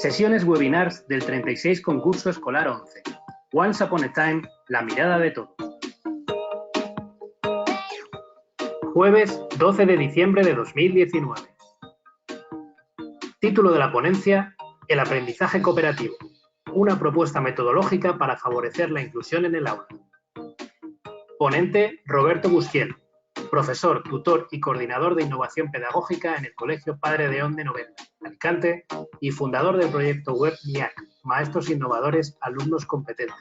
Sesiones webinars del 36 concurso escolar 11. Once Upon a Time, la mirada de todos. Jueves 12 de diciembre de 2019. Título de la ponencia: El aprendizaje cooperativo. Una propuesta metodológica para favorecer la inclusión en el aula. Ponente: Roberto Busquiel, profesor, tutor y coordinador de innovación pedagógica en el Colegio Padre Deón de Novelda, Alicante, y fundador del proyecto web MIAC, Maestros Innovadores, Alumnos Competentes.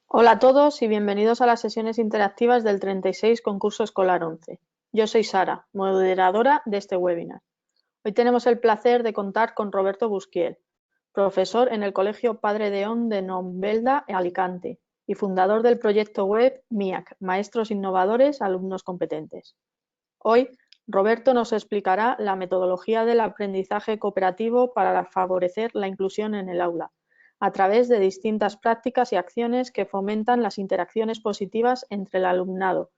Hola a todos y bienvenidos a las sesiones interactivas del 36 concurso escolar 11. Yo soy Sara, moderadora de este webinar. Hoy tenemos el placer de contar con Roberto Busquiel, profesor en el Colegio Padre Deón de Novelda, Alicante, y fundador del proyecto web MIAC, Maestros Innovadores, Alumnos Competentes. Hoy, Roberto nos explicará la metodología del aprendizaje cooperativo para favorecer la inclusión en el aula, a través de distintas prácticas y acciones que fomentan las interacciones positivas entre el alumnado,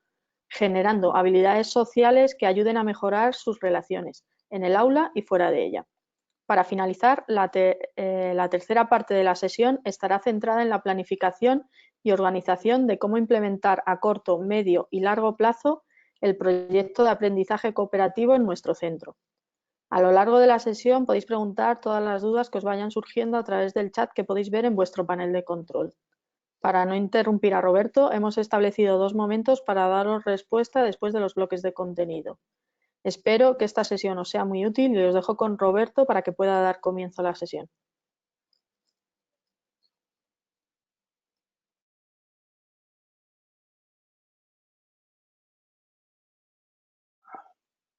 generando habilidades sociales que ayuden a mejorar sus relaciones en el aula y fuera de ella. Para finalizar, la tercera parte de la sesión estará centrada en la planificación y organización de cómo implementar a corto, medio y largo plazo el proyecto de aprendizaje cooperativo en nuestro centro. A lo largo de la sesión podéis preguntar todas las dudas que os vayan surgiendo a través del chat que podéis ver en vuestro panel de control. Para no interrumpir a Roberto, hemos establecido 2 momentos para daros respuesta después de los bloques de contenido. Espero que esta sesión os sea muy útil y os dejo con Roberto para que pueda dar comienzo a la sesión.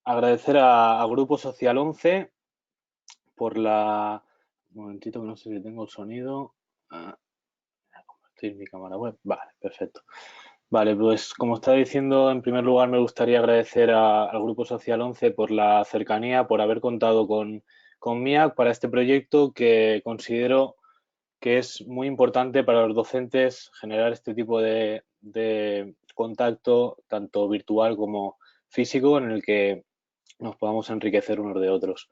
Agradecer a Grupo Social 11 por la... Un momentito que no sé si tengo el sonido. Voy a compartir mi cámara web. Vale, perfecto. Vale, pues como estaba diciendo, en primer lugar me gustaría agradecer al Grupo Social 11 por la cercanía, por haber contado con MIAC para este proyecto que considero que es muy importante para los docentes generar este tipo de contacto, tanto virtual como físico, en el que nos podamos enriquecer unos de otros.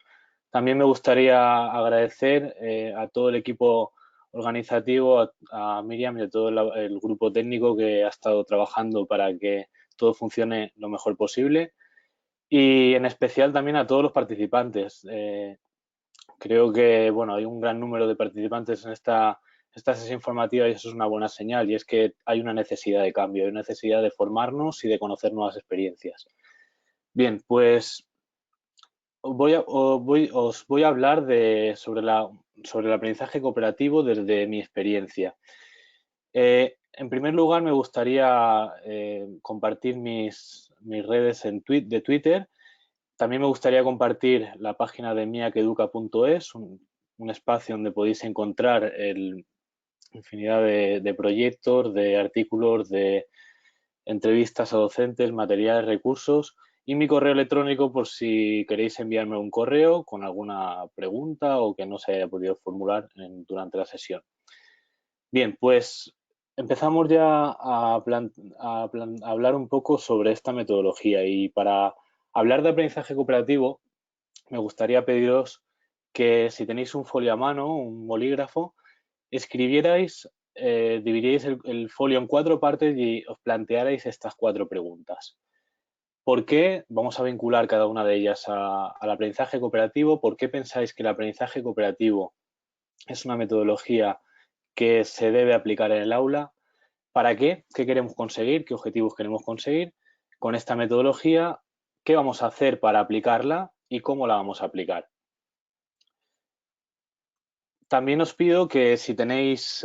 También me gustaría agradecer a todo el equipo organizativo, a Miriam y a todo el grupo técnico que ha estado trabajando para que todo funcione lo mejor posible, y en especial también a todos los participantes. Creo que bueno, hay un gran número de participantes en esta sesión informativa y eso es una buena señal, y es que hay una necesidad de cambio, hay una necesidad de formarnos y de conocer nuevas experiencias. Bien, pues os voy a hablar sobre el aprendizaje cooperativo desde mi experiencia. En primer lugar, me gustaría compartir mis redes de Twitter. También me gustaría compartir la página de miaceduca.es, un espacio donde podéis encontrar infinidad de proyectos, de artículos, de entrevistas a docentes, materiales, recursos, y mi correo electrónico por si queréis enviarme un correo con alguna pregunta o que no se haya podido formular durante la sesión. Bien, pues empezamos ya a hablar un poco sobre esta metodología, y para hablar de aprendizaje cooperativo me gustaría pediros que si tenéis un folio a mano, un bolígrafo, escribierais, dividierais el folio en 4 partes y os plantearais estas 4 preguntas. ¿Por qué? Vamos a vincular cada una de ellas al aprendizaje cooperativo. ¿Por qué pensáis que el aprendizaje cooperativo es una metodología que se debe aplicar en el aula? ¿Para qué? ¿Qué queremos conseguir? ¿Qué objetivos queremos conseguir con esta metodología? ¿Qué vamos a hacer para aplicarla y cómo la vamos a aplicar? También os pido que si tenéis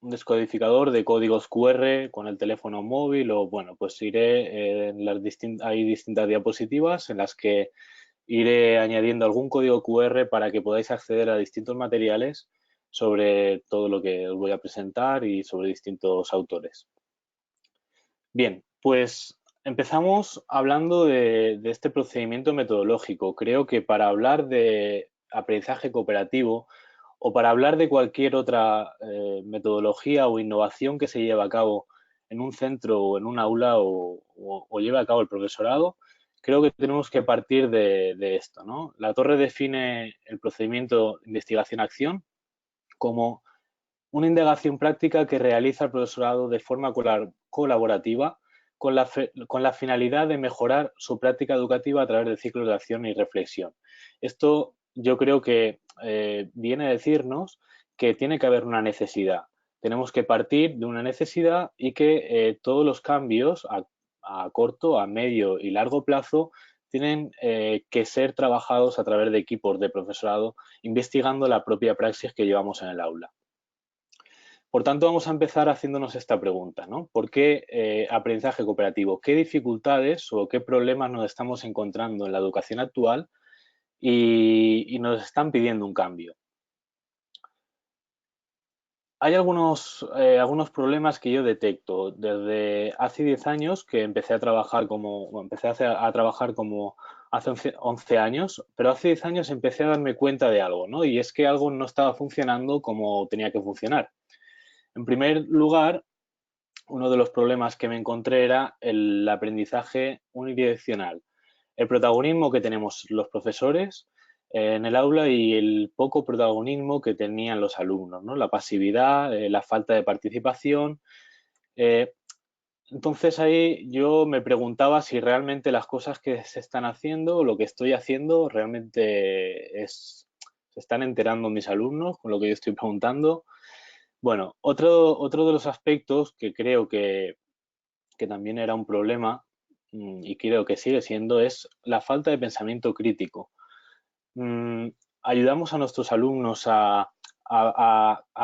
un descodificador de códigos QR con el teléfono móvil, o bueno, pues iré hay distintas diapositivas en las que iré añadiendo algún código QR para que podáis acceder a distintos materiales sobre todo lo que os voy a presentar y sobre distintos autores. Bien, pues empezamos hablando de este procedimiento metodológico. Creo que para hablar de aprendizaje cooperativo o para hablar de cualquier otra metodología o innovación que se lleve a cabo en un centro o en un aula o lleve a cabo el profesorado, creo que tenemos que partir de esto, ¿no? La torre define el procedimiento investigación-acción como una indagación práctica que realiza el profesorado de forma colaborativa con la finalidad de mejorar su práctica educativa a través de ciclos de acción y reflexión. Esto yo creo que viene a decirnos que tiene que haber una necesidad. Tenemos que partir de una necesidad y que todos los cambios a corto, a medio y largo plazo tienen que ser trabajados a través de equipos de profesorado investigando la propia praxis que llevamos en el aula. Por tanto, vamos a empezar haciéndonos esta pregunta, ¿no? ¿Por qué aprendizaje cooperativo? ¿Qué dificultades o qué problemas nos estamos encontrando en la educación actual y nos están pidiendo un cambio? Hay algunos problemas que yo detecto. Desde hace 10 años que empecé a trabajar como hace 11 años, pero hace 10 años empecé a darme cuenta de algo, ¿no? Y es que algo no estaba funcionando como tenía que funcionar. En primer lugar, uno de los problemas que me encontré era el aprendizaje unidireccional. El protagonismo que tenemos los profesores en el aula y el poco protagonismo que tenían los alumnos, ¿no? La pasividad, la falta de participación. Entonces ahí yo me preguntaba si realmente las cosas que se están haciendo o lo que estoy haciendo realmente se están enterando mis alumnos con lo que yo estoy preguntando. Bueno, otro de los aspectos que creo que también era un problema y creo que sigue siendo es la falta de pensamiento crítico. Ayudamos a nuestros alumnos a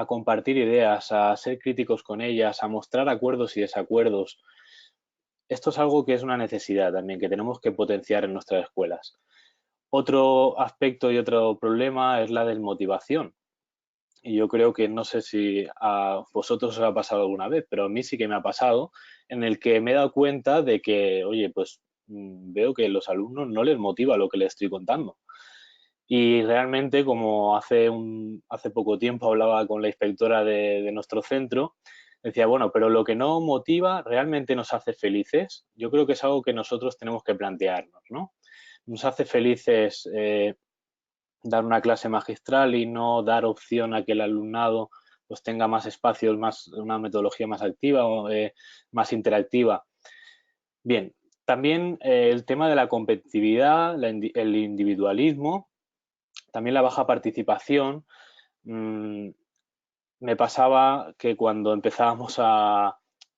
compartir ideas, a ser críticos con ellas, a mostrar acuerdos y desacuerdos. Esto es algo que es una necesidad también, que tenemos que potenciar en nuestras escuelas. Otro aspecto y otro problema es la desmotivación. Y yo creo que no sé si a vosotros os ha pasado alguna vez, pero a mí sí que me ha pasado, en el que me he dado cuenta de que, oye, pues veo que a los alumnos no les motiva lo que les estoy contando. Y realmente, como hace poco tiempo hablaba con la inspectora de nuestro centro, decía, bueno, pero lo que no motiva realmente nos hace felices. Yo creo que es algo que nosotros tenemos que plantearnos, ¿no? Nos hace felices dar una clase magistral y no dar opción a que el alumnado pues tenga más espacios, una metodología más activa o más interactiva. Bien, también el tema de la competitividad, el individualismo, también la baja participación. Me pasaba que cuando empezaba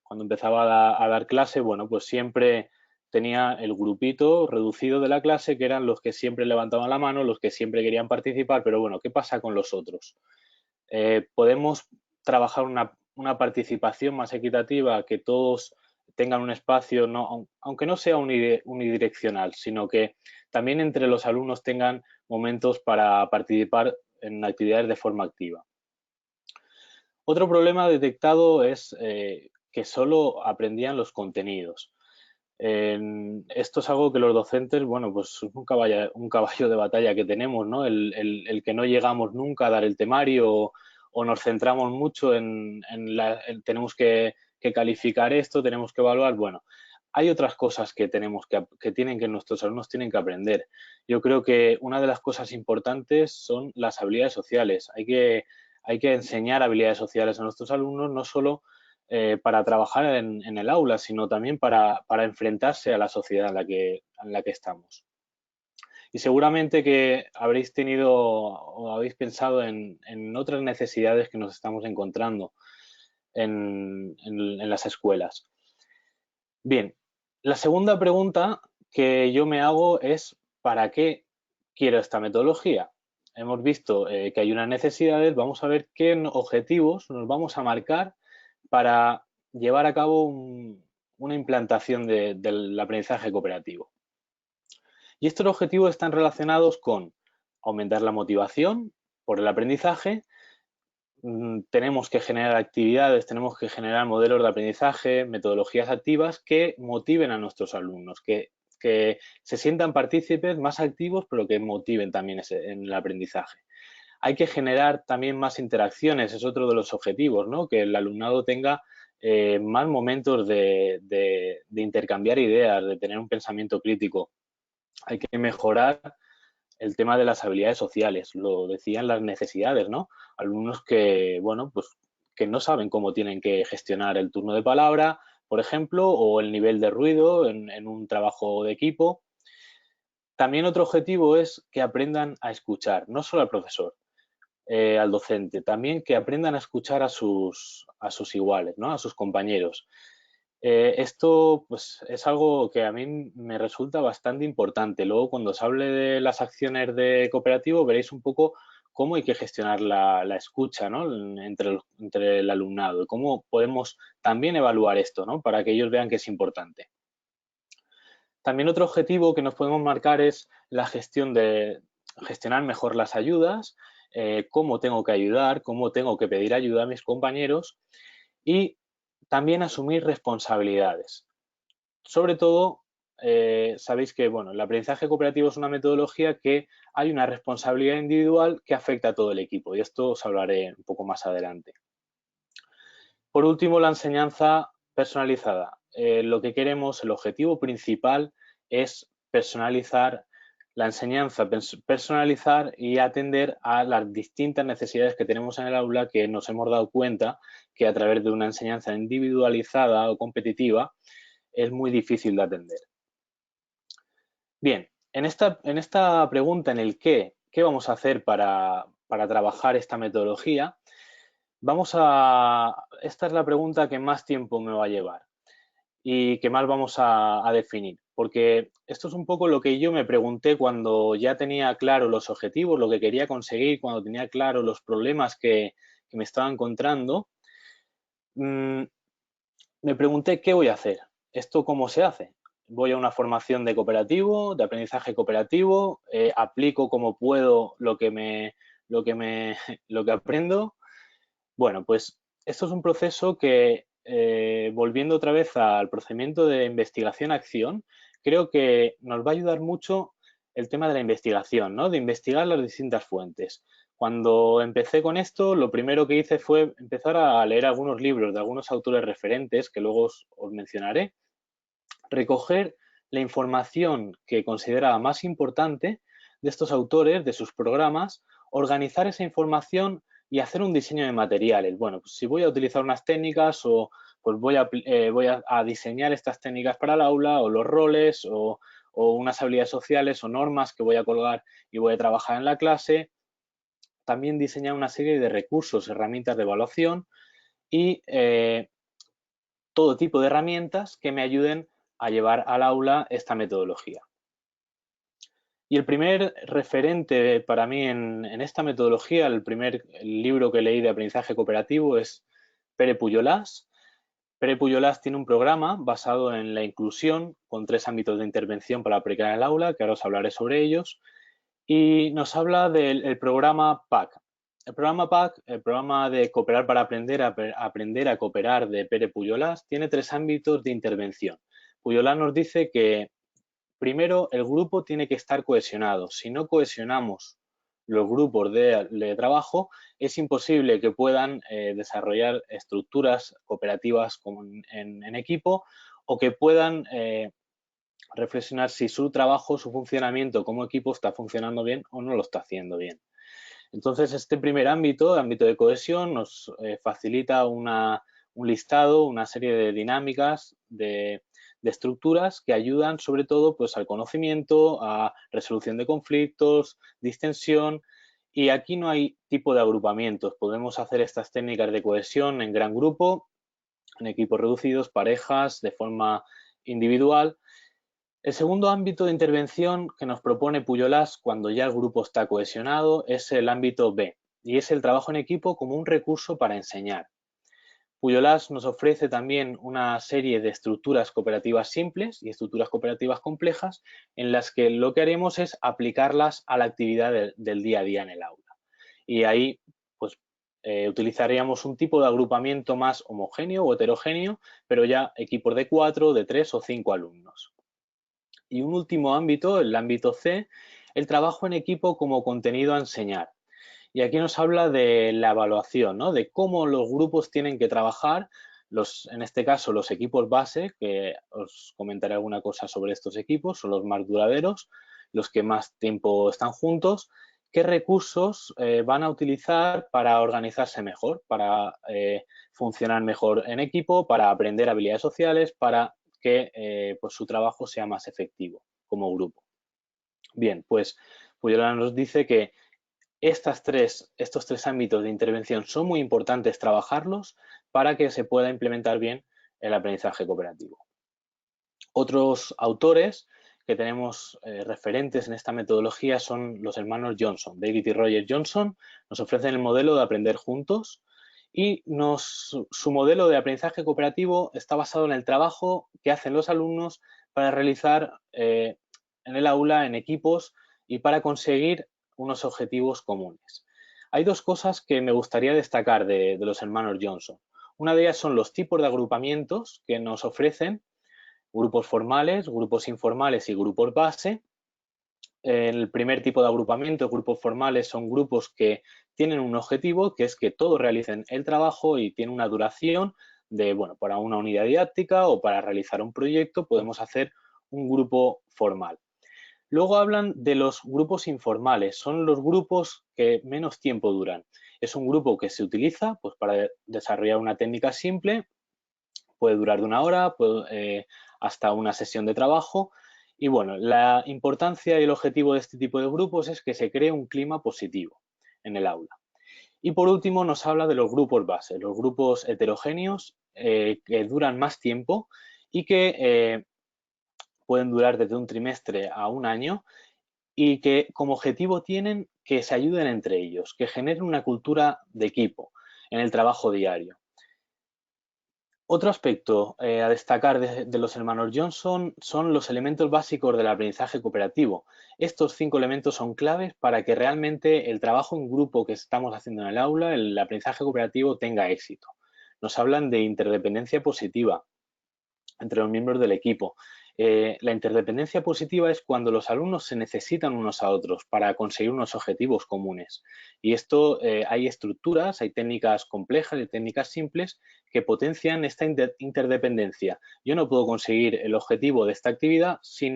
a dar clase, bueno, pues siempre tenía el grupito reducido de la clase, que eran los que siempre levantaban la mano, los que siempre querían participar, pero bueno, ¿qué pasa con los otros? Podemos trabajar una participación más equitativa, que todos tengan un espacio, aunque no sea unidireccional, sino que también entre los alumnos tengan momentos para participar en actividades de forma activa. Otro problema detectado es que solo aprendían los contenidos. Esto es algo que los docentes, bueno, pues es un caballo de batalla que tenemos, ¿no? El que no llegamos nunca a dar el temario o nos centramos mucho en tenemos que calificar esto, tenemos que evaluar. Bueno, hay otras cosas que que nuestros alumnos tienen que aprender. Yo creo que una de las cosas importantes son las habilidades sociales. Hay que enseñar habilidades sociales a nuestros alumnos, no solo para trabajar en el aula, sino también para enfrentarse a la sociedad en la que estamos. Y seguramente que habréis tenido o habéis pensado en otras necesidades que nos estamos encontrando en las escuelas. Bien, la segunda pregunta que yo me hago es ¿para qué quiero esta metodología? Hemos visto que hay unas necesidades, vamos a ver qué objetivos nos vamos a marcar para llevar a cabo una implantación del aprendizaje cooperativo. Y estos objetivos están relacionados con aumentar la motivación por el aprendizaje. Tenemos que generar actividades, tenemos que generar modelos de aprendizaje, metodologías activas que motiven a nuestros alumnos, que que se sientan partícipes, más activos, pero que motiven también en el aprendizaje. Hay que generar también más interacciones, es otro de los objetivos, ¿no? Que el alumnado tenga más momentos de intercambiar ideas, de tener un pensamiento crítico. Hay que mejorar el tema de las habilidades sociales, lo decían las necesidades, ¿no? Alumnos que, bueno, pues que no saben cómo tienen que gestionar el turno de palabra, por ejemplo, o el nivel de ruido en un trabajo de equipo. También otro objetivo es que aprendan a escuchar, no solo al profesor, al docente, también que aprendan a escuchar a sus iguales, ¿no? A sus compañeros. Esto pues, es algo que a mí me resulta bastante importante. Luego, cuando os hable de las acciones de cooperativo, veréis un poco cómo hay que gestionar la escucha, ¿no? entre el alumnado y cómo podemos también evaluar esto, ¿no? Para que ellos vean que es importante. También otro objetivo que nos podemos marcar es la gestión de gestionar mejor las ayudas, cómo tengo que ayudar, cómo tengo que pedir ayuda a mis compañeros y también asumir responsabilidades. Sobre todo, sabéis que bueno, el aprendizaje cooperativo es una metodología que hay una responsabilidad individual que afecta a todo el equipo y esto os hablaré un poco más adelante. Por último, la enseñanza personalizada. Lo que queremos, el objetivo principal es personalizar la enseñanza, personalizar y atender a las distintas necesidades que tenemos en el aula, que nos hemos dado cuenta que a través de una enseñanza individualizada o competitiva es muy difícil de atender. Bien, en esta pregunta en el qué vamos a hacer para trabajar esta metodología, esta es la pregunta que más tiempo me va a llevar y que más vamos a definir, porque esto es un poco lo que yo me pregunté cuando ya tenía claro los objetivos, lo que quería conseguir, cuando tenía claro los problemas que me estaba encontrando. Me pregunté qué voy a hacer, esto cómo se hace. Voy a una formación de cooperativo, de aprendizaje cooperativo, aplico como puedo lo que aprendo. Bueno, pues esto es un proceso que, volviendo otra vez al procedimiento de investigación-acción, creo que nos va a ayudar mucho el tema de la investigación, ¿no? De investigar las distintas fuentes. Cuando empecé con esto, lo primero que hice fue empezar a leer algunos libros de algunos autores referentes, que luego os mencionaré, recoger la información que consideraba más importante de estos autores, de sus programas, organizar esa información y hacer un diseño de materiales. Bueno, pues si voy a utilizar unas técnicas o pues voy a diseñar estas técnicas para el aula o los roles o unas habilidades sociales o normas que voy a colgar y voy a trabajar en la clase. También diseñar una serie de recursos, herramientas de evaluación y todo tipo de herramientas que me ayuden a llevar al aula esta metodología. Y el primer referente para mí en esta metodología, el libro que leí de aprendizaje cooperativo es Pere Pujolàs. Pere Pujolàs tiene un programa basado en la inclusión con 3 ámbitos de intervención para aplicar en el aula, que ahora os hablaré sobre ellos, y nos habla del programa PAC. El programa PAC, el programa de Cooperar para Aprender a Cooperar de Pere Pujolàs, tiene 3 ámbitos de intervención. Pujolàs nos dice que primero, el grupo tiene que estar cohesionado. Si no cohesionamos los grupos de trabajo, es imposible que puedan desarrollar estructuras cooperativas en equipo o que puedan reflexionar si su trabajo, su funcionamiento como equipo está funcionando bien o no lo está haciendo bien. Entonces, este primer ámbito, el ámbito de cohesión, nos facilita un listado, una serie de dinámicas, de estructuras que ayudan sobre todo pues, al conocimiento, a resolución de conflictos, distensión, y aquí no hay tipo de agrupamientos. Podemos hacer estas técnicas de cohesión en gran grupo, en equipos reducidos, parejas, de forma individual. El segundo ámbito de intervención que nos propone Pujolàs cuando ya el grupo está cohesionado es el ámbito B, y es el trabajo en equipo como un recurso para enseñar. Pujolàs nos ofrece también una serie de estructuras cooperativas simples y estructuras cooperativas complejas en las que lo que haremos es aplicarlas a la actividad del día a día en el aula. Y ahí pues utilizaríamos un tipo de agrupamiento más homogéneo o heterogéneo, pero ya equipos de 4, de 3 o 5 alumnos. Y un último ámbito, el ámbito C, el trabajo en equipo como contenido a enseñar. Y aquí nos habla de la evaluación, ¿no? De cómo los grupos tienen que trabajar, en este caso los equipos base, que os comentaré alguna cosa sobre estos equipos, son los más duraderos, los que más tiempo están juntos, qué recursos van a utilizar para organizarse mejor, para funcionar mejor en equipo, para aprender habilidades sociales, para que pues su trabajo sea más efectivo como grupo. Bien, pues Puyola nos dice que estos tres ámbitos de intervención son muy importantes trabajarlos para que se pueda implementar bien el aprendizaje cooperativo. Otros autores que tenemos referentes en esta metodología son los hermanos Johnson. David y Roger Johnson nos ofrecen el modelo de aprender juntos y su modelo de aprendizaje cooperativo está basado en el trabajo que hacen los alumnos para realizar en el aula en equipos y para conseguir unos objetivos comunes. Hay dos cosas que me gustaría destacar de los hermanos Johnson. Una de ellas son los tipos de agrupamientos que nos ofrecen: grupos formales, grupos informales y grupos base. El primer tipo de agrupamiento, grupos formales, son grupos que tienen un objetivo, que es que todos realicen el trabajo y tiene una duración de, bueno, para una unidad didáctica o para realizar un proyecto podemos hacer un grupo formal. Luego hablan de los grupos informales, son los grupos que menos tiempo duran. Es un grupo que se utiliza pues, para desarrollar una técnica simple, puede durar de 1 hora, hasta una sesión de trabajo. Y bueno, la importancia y el objetivo de este tipo de grupos es que se cree un clima positivo en el aula. Y por último nos habla de los grupos base, los grupos heterogéneos que duran más tiempo y que pueden durar desde un trimestre a 1 año y que como objetivo tienen que se ayuden entre ellos, que generen una cultura de equipo en el trabajo diario. Otro aspecto a destacar de los hermanos Johnson son los elementos básicos del aprendizaje cooperativo. Estos 5 elementos son claves para que realmente el trabajo en grupo que estamos haciendo en el aula, el aprendizaje cooperativo, tenga éxito. Nos hablan de interdependencia positiva entre los miembros del equipo. La interdependencia positiva es cuando los alumnos se necesitan unos a otros para conseguir unos objetivos comunes. Y esto hay estructuras, hay técnicas complejas y técnicas simples que potencian esta interdependencia. Yo no puedo conseguir el objetivo de esta actividad si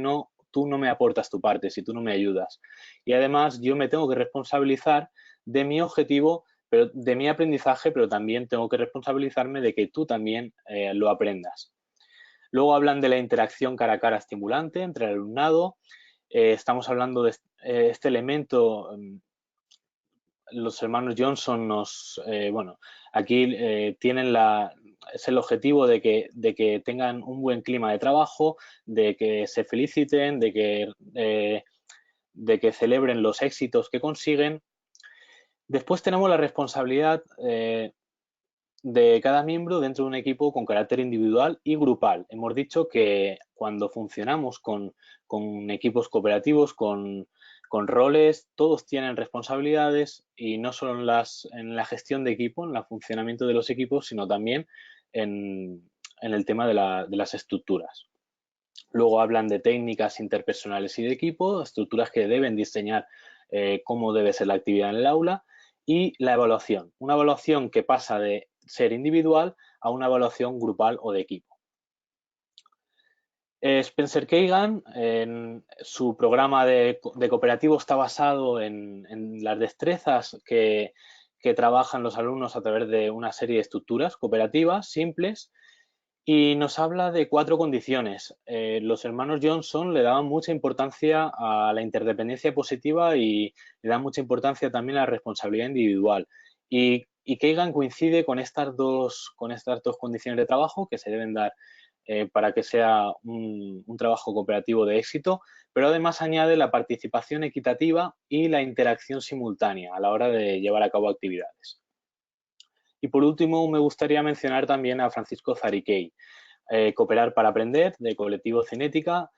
tú no me aportas tu parte, si tú no me ayudas. Y además yo me tengo que responsabilizar de mi objetivo, de mi aprendizaje, pero también tengo que responsabilizarme de que tú también lo aprendas. Luego hablan de la interacción cara a cara estimulante entre el alumnado. Estamos hablando de este elemento. Los hermanos Johnson aquí tienen es el objetivo de que tengan un buen clima de trabajo, de que se feliciten, de que celebren los éxitos que consiguen. Después tenemos la responsabilidad de cada miembro dentro de un equipo con carácter individual y grupal. Hemos dicho que cuando funcionamos con equipos cooperativos, con roles, todos tienen responsabilidades y no solo en la gestión de equipo, en el funcionamiento de los equipos, sino también en el tema de las estructuras. Luego hablan de técnicas interpersonales y de equipo, estructuras que deben diseñar cómo debe ser la actividad en el aula, y la evaluación. Una evaluación que pasa de ser individual a una evaluación grupal o de equipo. Spencer Kagan, en su programa de cooperativo, está basado en las destrezas que trabajan los alumnos a través de una serie de estructuras cooperativas simples y nos habla de 4 condiciones. Los hermanos Johnson le daban mucha importancia a la interdependencia positiva y le dan mucha importancia también a la responsabilidad individual. Y Kagan coincide con estas dos condiciones de trabajo que se deben dar para que sea un trabajo cooperativo de éxito, pero además añade la participación equitativa y la interacción simultánea a la hora de llevar a cabo actividades. Y por último, me gustaría mencionar también a Francisco Zariquey, Cooperar para Aprender, de Colectivo Cinética.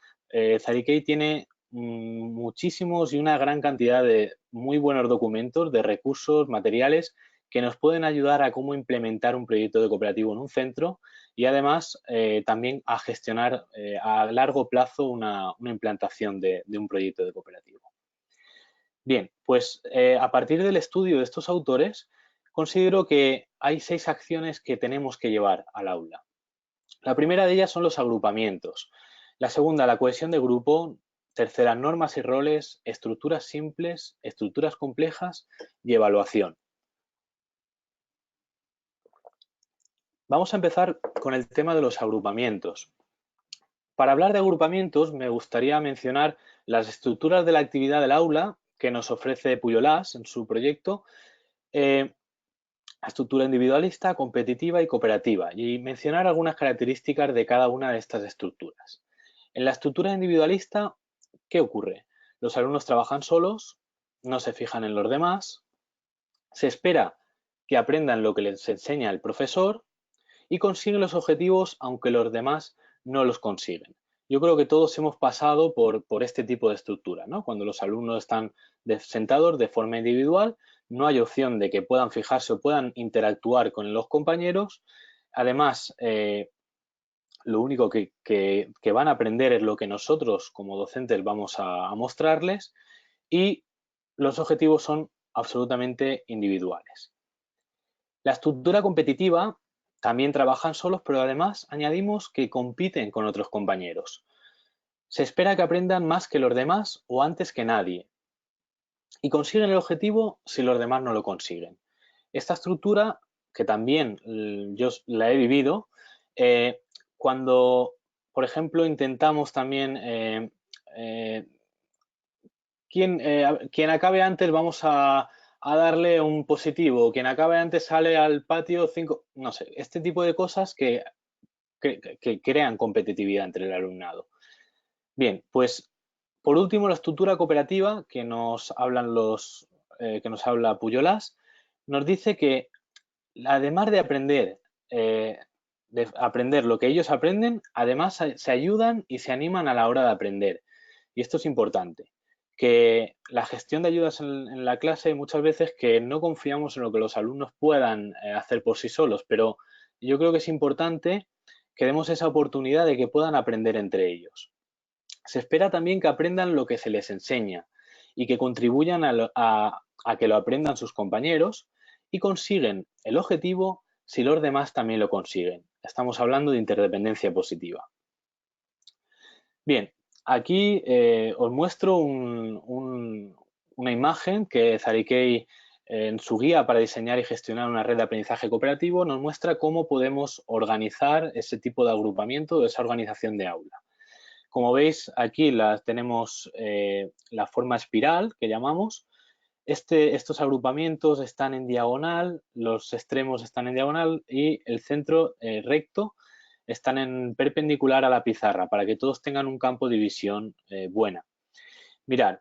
Zariquey tiene muchísimos y una gran cantidad de muy buenos documentos, de recursos, materiales, que nos pueden ayudar a cómo implementar un proyecto de cooperativo en un centro y además también a gestionar a largo plazo una implantación de un proyecto de cooperativo. Bien, pues a partir del estudio de estos autores, considero que hay 6 acciones que tenemos que llevar al aula. La primera de ellas son los agrupamientos. La segunda, la cohesión de grupo. Tercera, normas y roles, estructuras simples, estructuras complejas y evaluación. Vamos a empezar con el tema de los agrupamientos. Para hablar de agrupamientos, me gustaría mencionar las estructuras de la actividad del aula que nos ofrece Pujolàs en su proyecto, estructura individualista, competitiva y cooperativa, y mencionar algunas características de cada una de estas estructuras. En la estructura individualista, ¿qué ocurre? Los alumnos trabajan solos, no se fijan en los demás, se espera que aprendan lo que les enseña el profesor y consiguen los objetivos aunque los demás no los consiguen. Yo creo que todos hemos pasado por este tipo de estructura, ¿no? Cuando los alumnos están sentados de forma individual, no hay opción de que puedan fijarse o puedan interactuar con los compañeros. Además, lo único que van a aprender es lo que nosotros como docentes vamos a mostrarles y los objetivos son absolutamente individuales. La estructura competitiva también trabajan solos, pero además añadimos que compiten con otros compañeros. Se espera que aprendan más que los demás o antes que nadie y consiguen el objetivo si los demás no lo consiguen. Esta estructura, que también yo la he vivido, cuando, por ejemplo, intentamos también quien acabe antes vamos a darle un positivo, quien acabe antes sale al patio 5, no sé, este tipo de cosas que crean competitividad entre el alumnado. Bien, pues por último la estructura cooperativa que nos habla Pujolàs, nos dice que además de aprender lo que ellos aprenden, además se ayudan y se animan a la hora de aprender. Y esto es importante, que la gestión de ayudas en la clase muchas veces que no confiamos en lo que los alumnos puedan hacer por sí solos, pero yo creo que es importante que demos esa oportunidad de que puedan aprender entre ellos. Se espera también que aprendan lo que se les enseña y que contribuyan a que lo aprendan sus compañeros y consiguen el objetivo si los demás también lo consiguen. Estamos hablando de interdependencia positiva. Bien, aquí os muestro una imagen que Zariquei en su guía para diseñar y gestionar una red de aprendizaje cooperativo nos muestra cómo podemos organizar ese tipo de agrupamiento, esa organización de aula. Como veis, aquí tenemos la forma espiral que llamamos. Estos agrupamientos están en diagonal, los extremos están en diagonal y el centro recto están en perpendicular a la pizarra para que todos tengan un campo de visión buena. Mirad,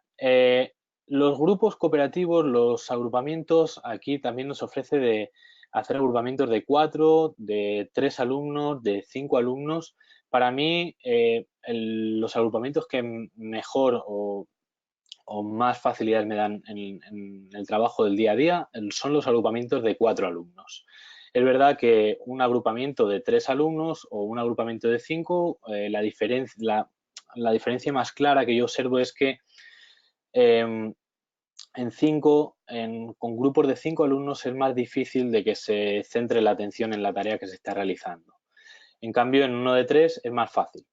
los grupos cooperativos, los agrupamientos, aquí también nos ofrece de hacer agrupamientos de 4, de 3 alumnos, de 5 alumnos. Para mí, los agrupamientos que mejor o más facilidad me dan en el trabajo del día a día son los agrupamientos de 4 alumnos. Es verdad que un agrupamiento de 3 alumnos o un agrupamiento de 5, la diferencia más clara que yo observo es que con grupos de 5 alumnos es más difícil de que se centre la atención en la tarea que se está realizando. En cambio, en uno de 3 es más fácil.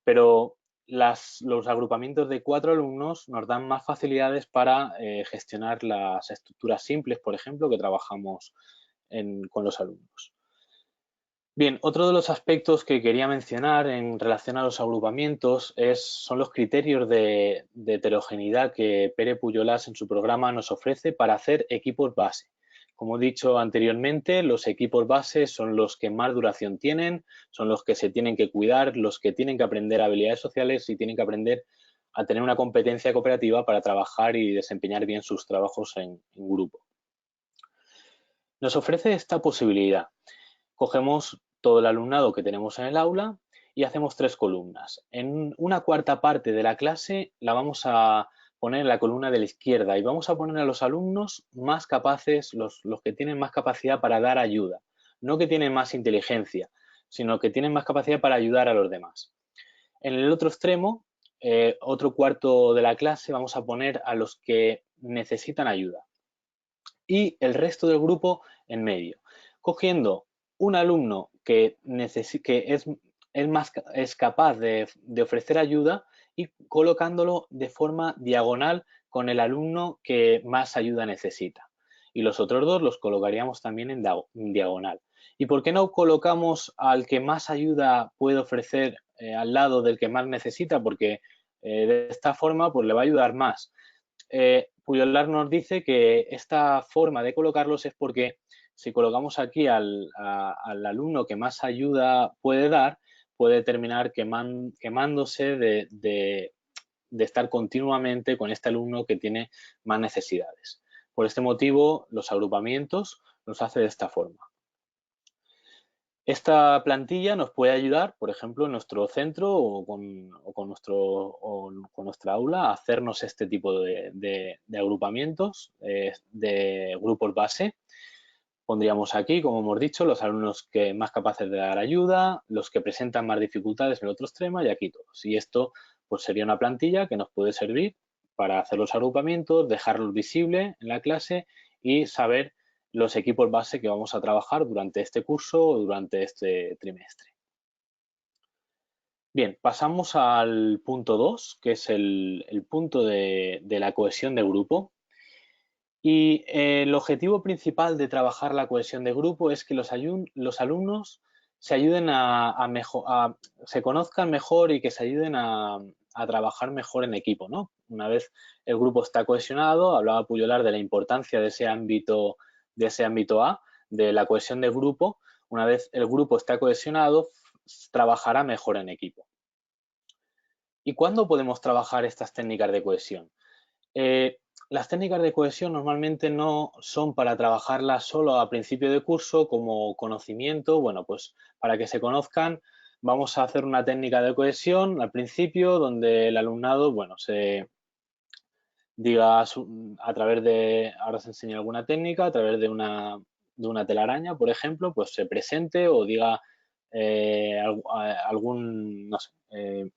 Pero los agrupamientos de 4 alumnos nos dan más facilidades para gestionar las estructuras simples, por ejemplo, que trabajamos con los alumnos. Bien, otro de los aspectos que quería mencionar en relación a los agrupamientos son los criterios de heterogeneidad que Pere Pujolàs en su programa nos ofrece para hacer equipos base. Como he dicho anteriormente, los equipos base son los que más duración tienen, son los que se tienen que cuidar, los que tienen que aprender habilidades sociales y tienen que aprender a tener una competencia cooperativa para trabajar y desempeñar bien sus trabajos en grupo. Nos ofrece esta posibilidad. Cogemos todo el alumnado que tenemos en el aula y hacemos 3 columnas. En una cuarta parte de la clase la vamos a poner en la columna de la izquierda y vamos a poner a los alumnos más capaces, los que tienen más capacidad para dar ayuda. No que tienen más inteligencia, sino que tienen más capacidad para ayudar a los demás. En el otro extremo, otro cuarto de la clase, vamos a poner a los que necesitan ayuda. Y el resto del grupo en medio. Cogiendo un alumno que es capaz de ofrecer ayuda y colocándolo de forma diagonal con el alumno que más ayuda necesita. Y los otros dos los colocaríamos también en diagonal. ¿Y por qué no colocamos al que más ayuda puede ofrecer al lado del que más necesita? Porque de esta forma pues, le va a ayudar más. Pujolar nos dice que esta forma de colocarlos es porque si colocamos aquí al alumno que más ayuda puede dar, puede terminar quemándose de estar continuamente con este alumno que tiene más necesidades. Por este motivo, los agrupamientos los hace de esta forma. Esta plantilla nos puede ayudar, por ejemplo, en nuestro centro o con nuestra aula a hacernos este tipo de agrupamientos de grupos base. Pondríamos aquí, como hemos dicho, los alumnos que más capaces de dar ayuda, los que presentan más dificultades en el otro extremo y aquí todos. Y esto pues, sería una plantilla que nos puede servir para hacer los agrupamientos, dejarlos visibles en la clase y saber los equipos base que vamos a trabajar durante este curso o durante este trimestre. Bien, pasamos al punto 2, que es el punto de la cohesión de grupo. Y el objetivo principal de trabajar la cohesión de grupo es que los alumnos se ayuden se conozcan mejor y que se ayuden a trabajar mejor en equipo, ¿no? Una vez el grupo está cohesionado, hablaba Pujolar de la importancia de ese ámbito A, de la cohesión del grupo. Una vez el grupo está cohesionado, trabajará mejor en equipo. ¿Y cuándo podemos trabajar estas técnicas de cohesión? Las técnicas de cohesión normalmente no son para trabajarlas solo a principio de curso como conocimiento. Bueno, pues para que se conozcan vamos a hacer una técnica de cohesión al principio donde el alumnado, bueno, se diga a través de, ahora os enseño alguna técnica, a través de una telaraña, por ejemplo, pues se presente o diga no sé,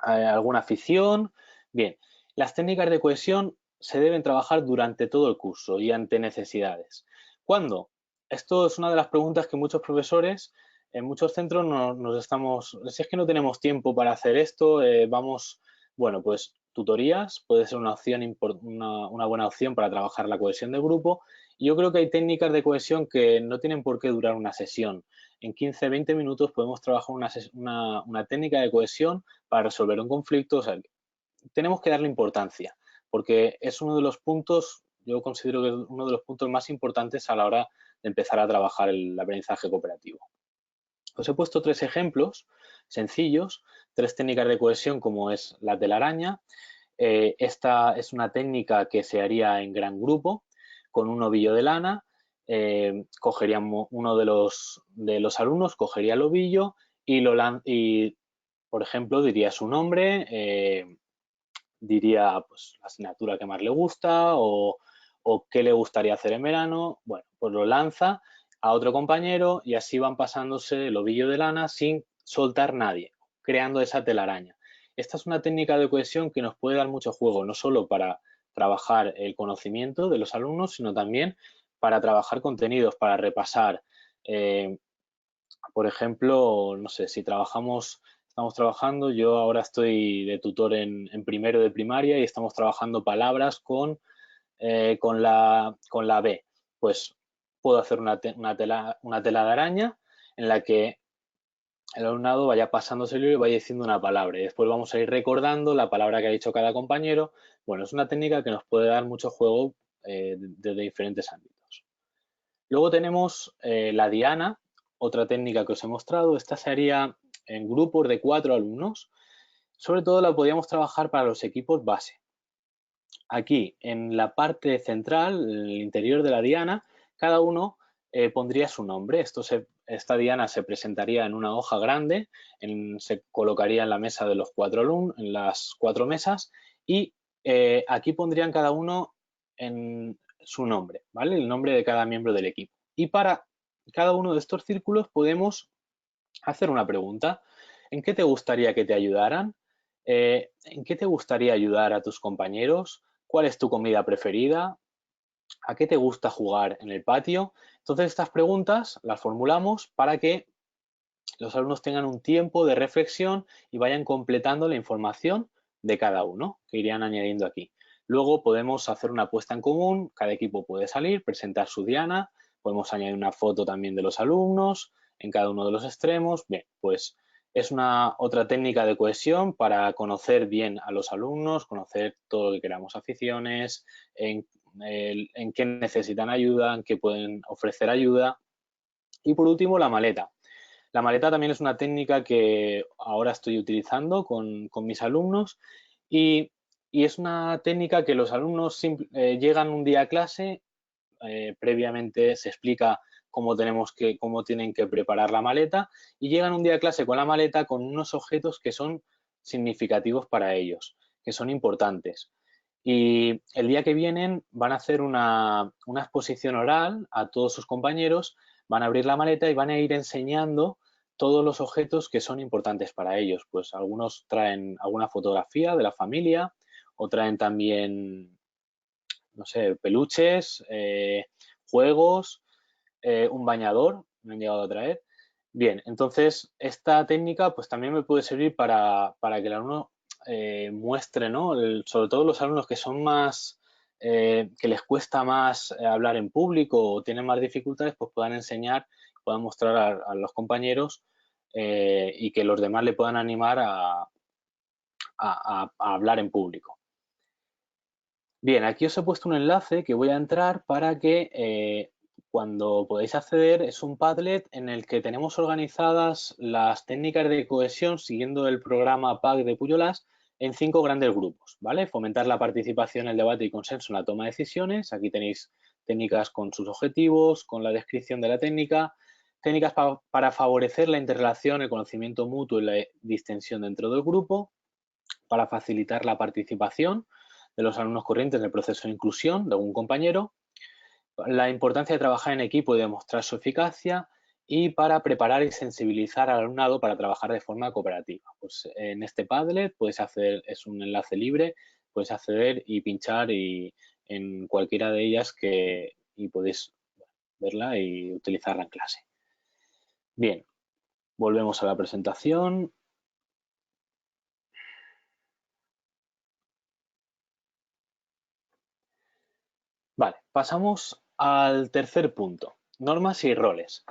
alguna afición. Bien, las técnicas de cohesión se deben trabajar durante todo el curso y ante necesidades. ¿Cuándo? Esto es una de las preguntas que muchos profesores en muchos centros si es que no tenemos tiempo para hacer esto, bueno, pues tutorías puede ser una buena opción para trabajar la cohesión de grupo. Y yo creo que hay técnicas de cohesión que no tienen por qué durar una sesión. En 15-20 minutos podemos trabajar una técnica de cohesión para resolver un conflicto. O sea, tenemos que darle importancia porque es uno de los puntos, yo considero que es uno de los puntos más importantes a la hora de empezar a trabajar el aprendizaje cooperativo. Os he puesto 3 ejemplos sencillos, 3 técnicas de cohesión como es la telaraña. Esta es una técnica que se haría en gran grupo con un ovillo de lana. Cogeríamos uno de los alumnos, cogería el ovillo y por ejemplo, diría su nombre, diría pues, la asignatura que más le gusta o qué le gustaría hacer en verano. Bueno, pues lo lanza a otro compañero y así van pasándose el ovillo de lana sin soltar nadie, creando esa telaraña. Esta es una técnica de cohesión que nos puede dar mucho juego, no solo para trabajar el conocimiento de los alumnos, sino también para trabajar contenidos, para repasar. Por ejemplo, no sé, si estamos trabajando, yo ahora estoy de tutor en primero de primaria y estamos trabajando palabras con la B. Pues puedo hacer una tela de araña en la que el alumnado vaya pasándose el libro y vaya diciendo una palabra y después vamos a ir recordando la palabra que ha dicho cada compañero. Bueno, es una técnica que nos puede dar mucho juego desde diferentes ámbitos. Luego tenemos la diana, otra técnica que os he mostrado. Esta se haría en grupos de 4 alumnos. Sobre todo la podríamos trabajar para los equipos base. Aquí, en la parte central, en el interior de la diana, cada uno pondría su nombre. Esta diana se presentaría en una hoja grande, se colocaría en la mesa de los 4 alumnos, en las 4 mesas, y aquí pondrían cada uno en su nombre, ¿vale? El nombre de cada miembro del equipo. Y para cada uno de estos círculos podemos hacer una pregunta. ¿En qué te gustaría que te ayudaran? ¿En qué te gustaría ayudar a tus compañeros? ¿Cuál es tu comida preferida? ¿A qué te gusta jugar en el patio? Entonces, estas preguntas las formulamos para que los alumnos tengan un tiempo de reflexión y vayan completando la información de cada uno que irían añadiendo aquí. Luego podemos hacer una apuesta en común, cada equipo puede salir, presentar su diana, podemos añadir una foto también de los alumnos en cada uno de los extremos. Bien, pues es una otra técnica de cohesión para conocer bien a los alumnos, conocer todo lo que queramos, aficiones, en qué necesitan ayuda, en qué pueden ofrecer ayuda. Y por último, la maleta. La maleta también es una técnica que ahora estoy utilizando con mis alumnos y es una técnica que los alumnos llegan un día a clase, previamente se explica cómo tienen que preparar la maleta y llegan un día a clase con la maleta con unos objetos que son significativos para ellos, que son importantes. Y el día que vienen van a hacer una exposición oral a todos sus compañeros, van a abrir la maleta y van a ir enseñando todos los objetos que son importantes para ellos. Pues algunos traen alguna fotografía de la familia o traen también, no sé, peluches, juegos, un bañador, me han llegado a traer. Bien, entonces esta técnica pues también me puede servir para que el alumno muestre, ¿no? Sobre todo los alumnos que son más, que les cuesta más hablar en público o tienen más dificultades, pues puedan enseñar, puedan mostrar a los compañeros y que los demás le puedan animar a hablar en público. Bien, aquí os he puesto un enlace que voy a entrar para que cuando podáis acceder, es un Padlet en el que tenemos organizadas las técnicas de cohesión siguiendo el programa PAC de Pujolas en 5 grandes grupos, ¿vale? Fomentar la participación, el debate y consenso en la toma de decisiones. Aquí tenéis técnicas con sus objetivos, con la descripción de la técnica, técnicas para favorecer la interrelación, el conocimiento mutuo y la distensión dentro del grupo, para facilitar la participación de los alumnos corrientes en el proceso de inclusión de algún compañero, la importancia de trabajar en equipo y demostrar su eficacia y para preparar y sensibilizar al alumnado para trabajar de forma cooperativa. Pues en este Padlet puedes acceder, es un enlace libre, puedes acceder y pinchar en cualquiera de ellas y podéis verla y utilizarla en clase. Bien, volvemos a la presentación. Vale, pasamos al tercer punto, normas y roles.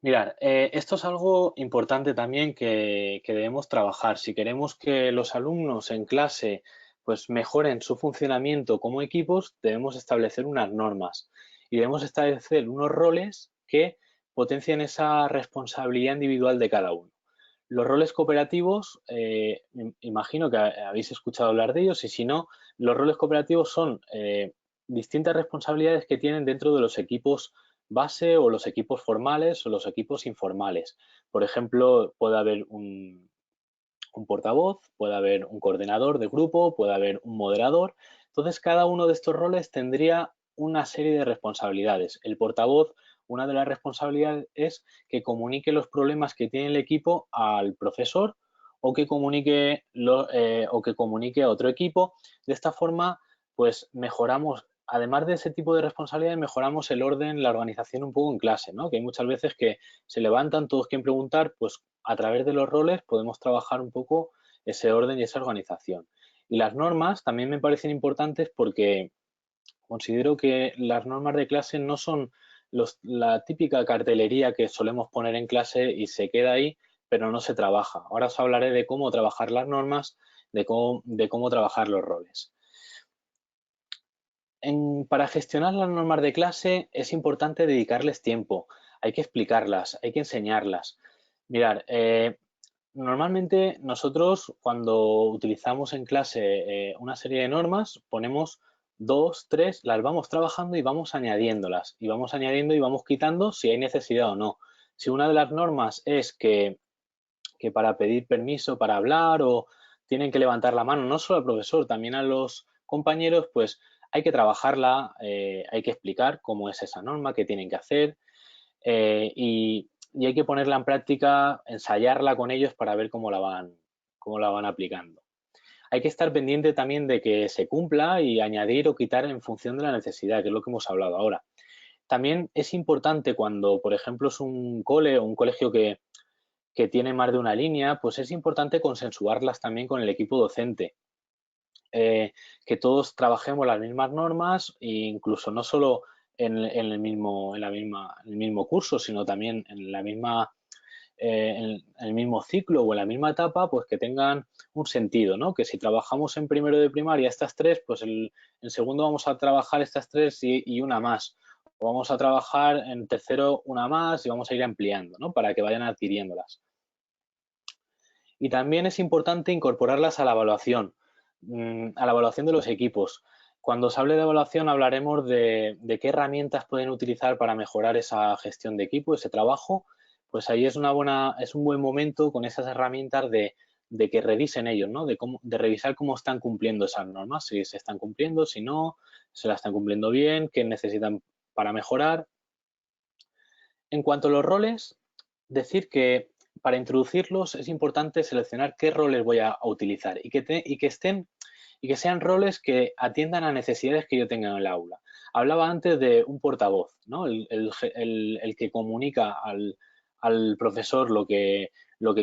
Mirad, esto es algo importante también que debemos trabajar. Si queremos que los alumnos en clase pues mejoren su funcionamiento como equipos, debemos establecer unas normas y debemos establecer unos roles que potencien esa responsabilidad individual de cada uno. Los roles cooperativos, imagino que habéis escuchado hablar de ellos y si no, los roles cooperativos son distintas responsabilidades que tienen dentro de los equipos base o los equipos formales o los equipos informales. Por ejemplo, puede haber un portavoz, puede haber un coordinador de grupo, puede haber un moderador. Entonces, cada uno de estos roles tendría una serie de responsabilidades. El portavoz, una de las responsabilidades es que comunique los problemas que tiene el equipo al profesor o que comunique a otro equipo. De esta forma, pues mejoramos, además de ese tipo de responsabilidades, mejoramos el orden, la organización un poco en clase, ¿no? Que hay muchas veces que se levantan, todos quieren preguntar, pues a través de los roles podemos trabajar un poco ese orden y esa organización. Y las normas también me parecen importantes porque considero que las normas de clase no son la típica cartelería que solemos poner en clase y se queda ahí, pero no se trabaja. Ahora os hablaré de cómo trabajar las normas, de cómo trabajar los roles. Para gestionar las normas de clase es importante dedicarles tiempo, hay que explicarlas, hay que enseñarlas. Mirad, normalmente nosotros cuando utilizamos en clase una serie de normas ponemos 2, 3, las vamos trabajando y vamos añadiéndolas y vamos añadiendo y vamos quitando si hay necesidad o no. Si una de las normas es que para pedir permiso para hablar o tienen que levantar la mano, no solo al profesor, también a los compañeros, pues hay que trabajarla, hay que explicar cómo es esa norma, qué tienen que hacer y hay que ponerla en práctica, ensayarla con ellos para ver cómo la van aplicando. Hay que estar pendiente también de que se cumpla y añadir o quitar en función de la necesidad, que es lo que hemos hablado ahora. También es importante cuando, por ejemplo, es un cole o un colegio que tiene más de una línea, pues es importante consensuarlas también con el equipo docente. Que todos trabajemos las mismas normas e incluso no solo en el mismo curso, sino también en el mismo ciclo o en la misma etapa, pues que tengan un sentido, ¿no? Que si trabajamos en primero de primaria estas tres, pues en segundo vamos a trabajar estas tres y una más. O vamos a trabajar en tercero una más y vamos a ir ampliando, ¿no? Para que vayan adquiriéndolas. Y también es importante incorporarlas a la evaluación de los equipos. Cuando se hable de evaluación hablaremos de qué herramientas pueden utilizar para mejorar esa gestión de equipo, ese trabajo. Pues ahí es un buen momento con esas herramientas de que revisen ellos, ¿no? De revisar cómo están cumpliendo esas normas, si se están cumpliendo, si no, se las están cumpliendo bien, qué necesitan para mejorar. En cuanto a los roles, decir que para introducirlos es importante seleccionar qué roles voy a utilizar y que sean roles que atiendan a necesidades que yo tenga en el aula. Hablaba antes de un portavoz, ¿no? El que comunica al profesor lo que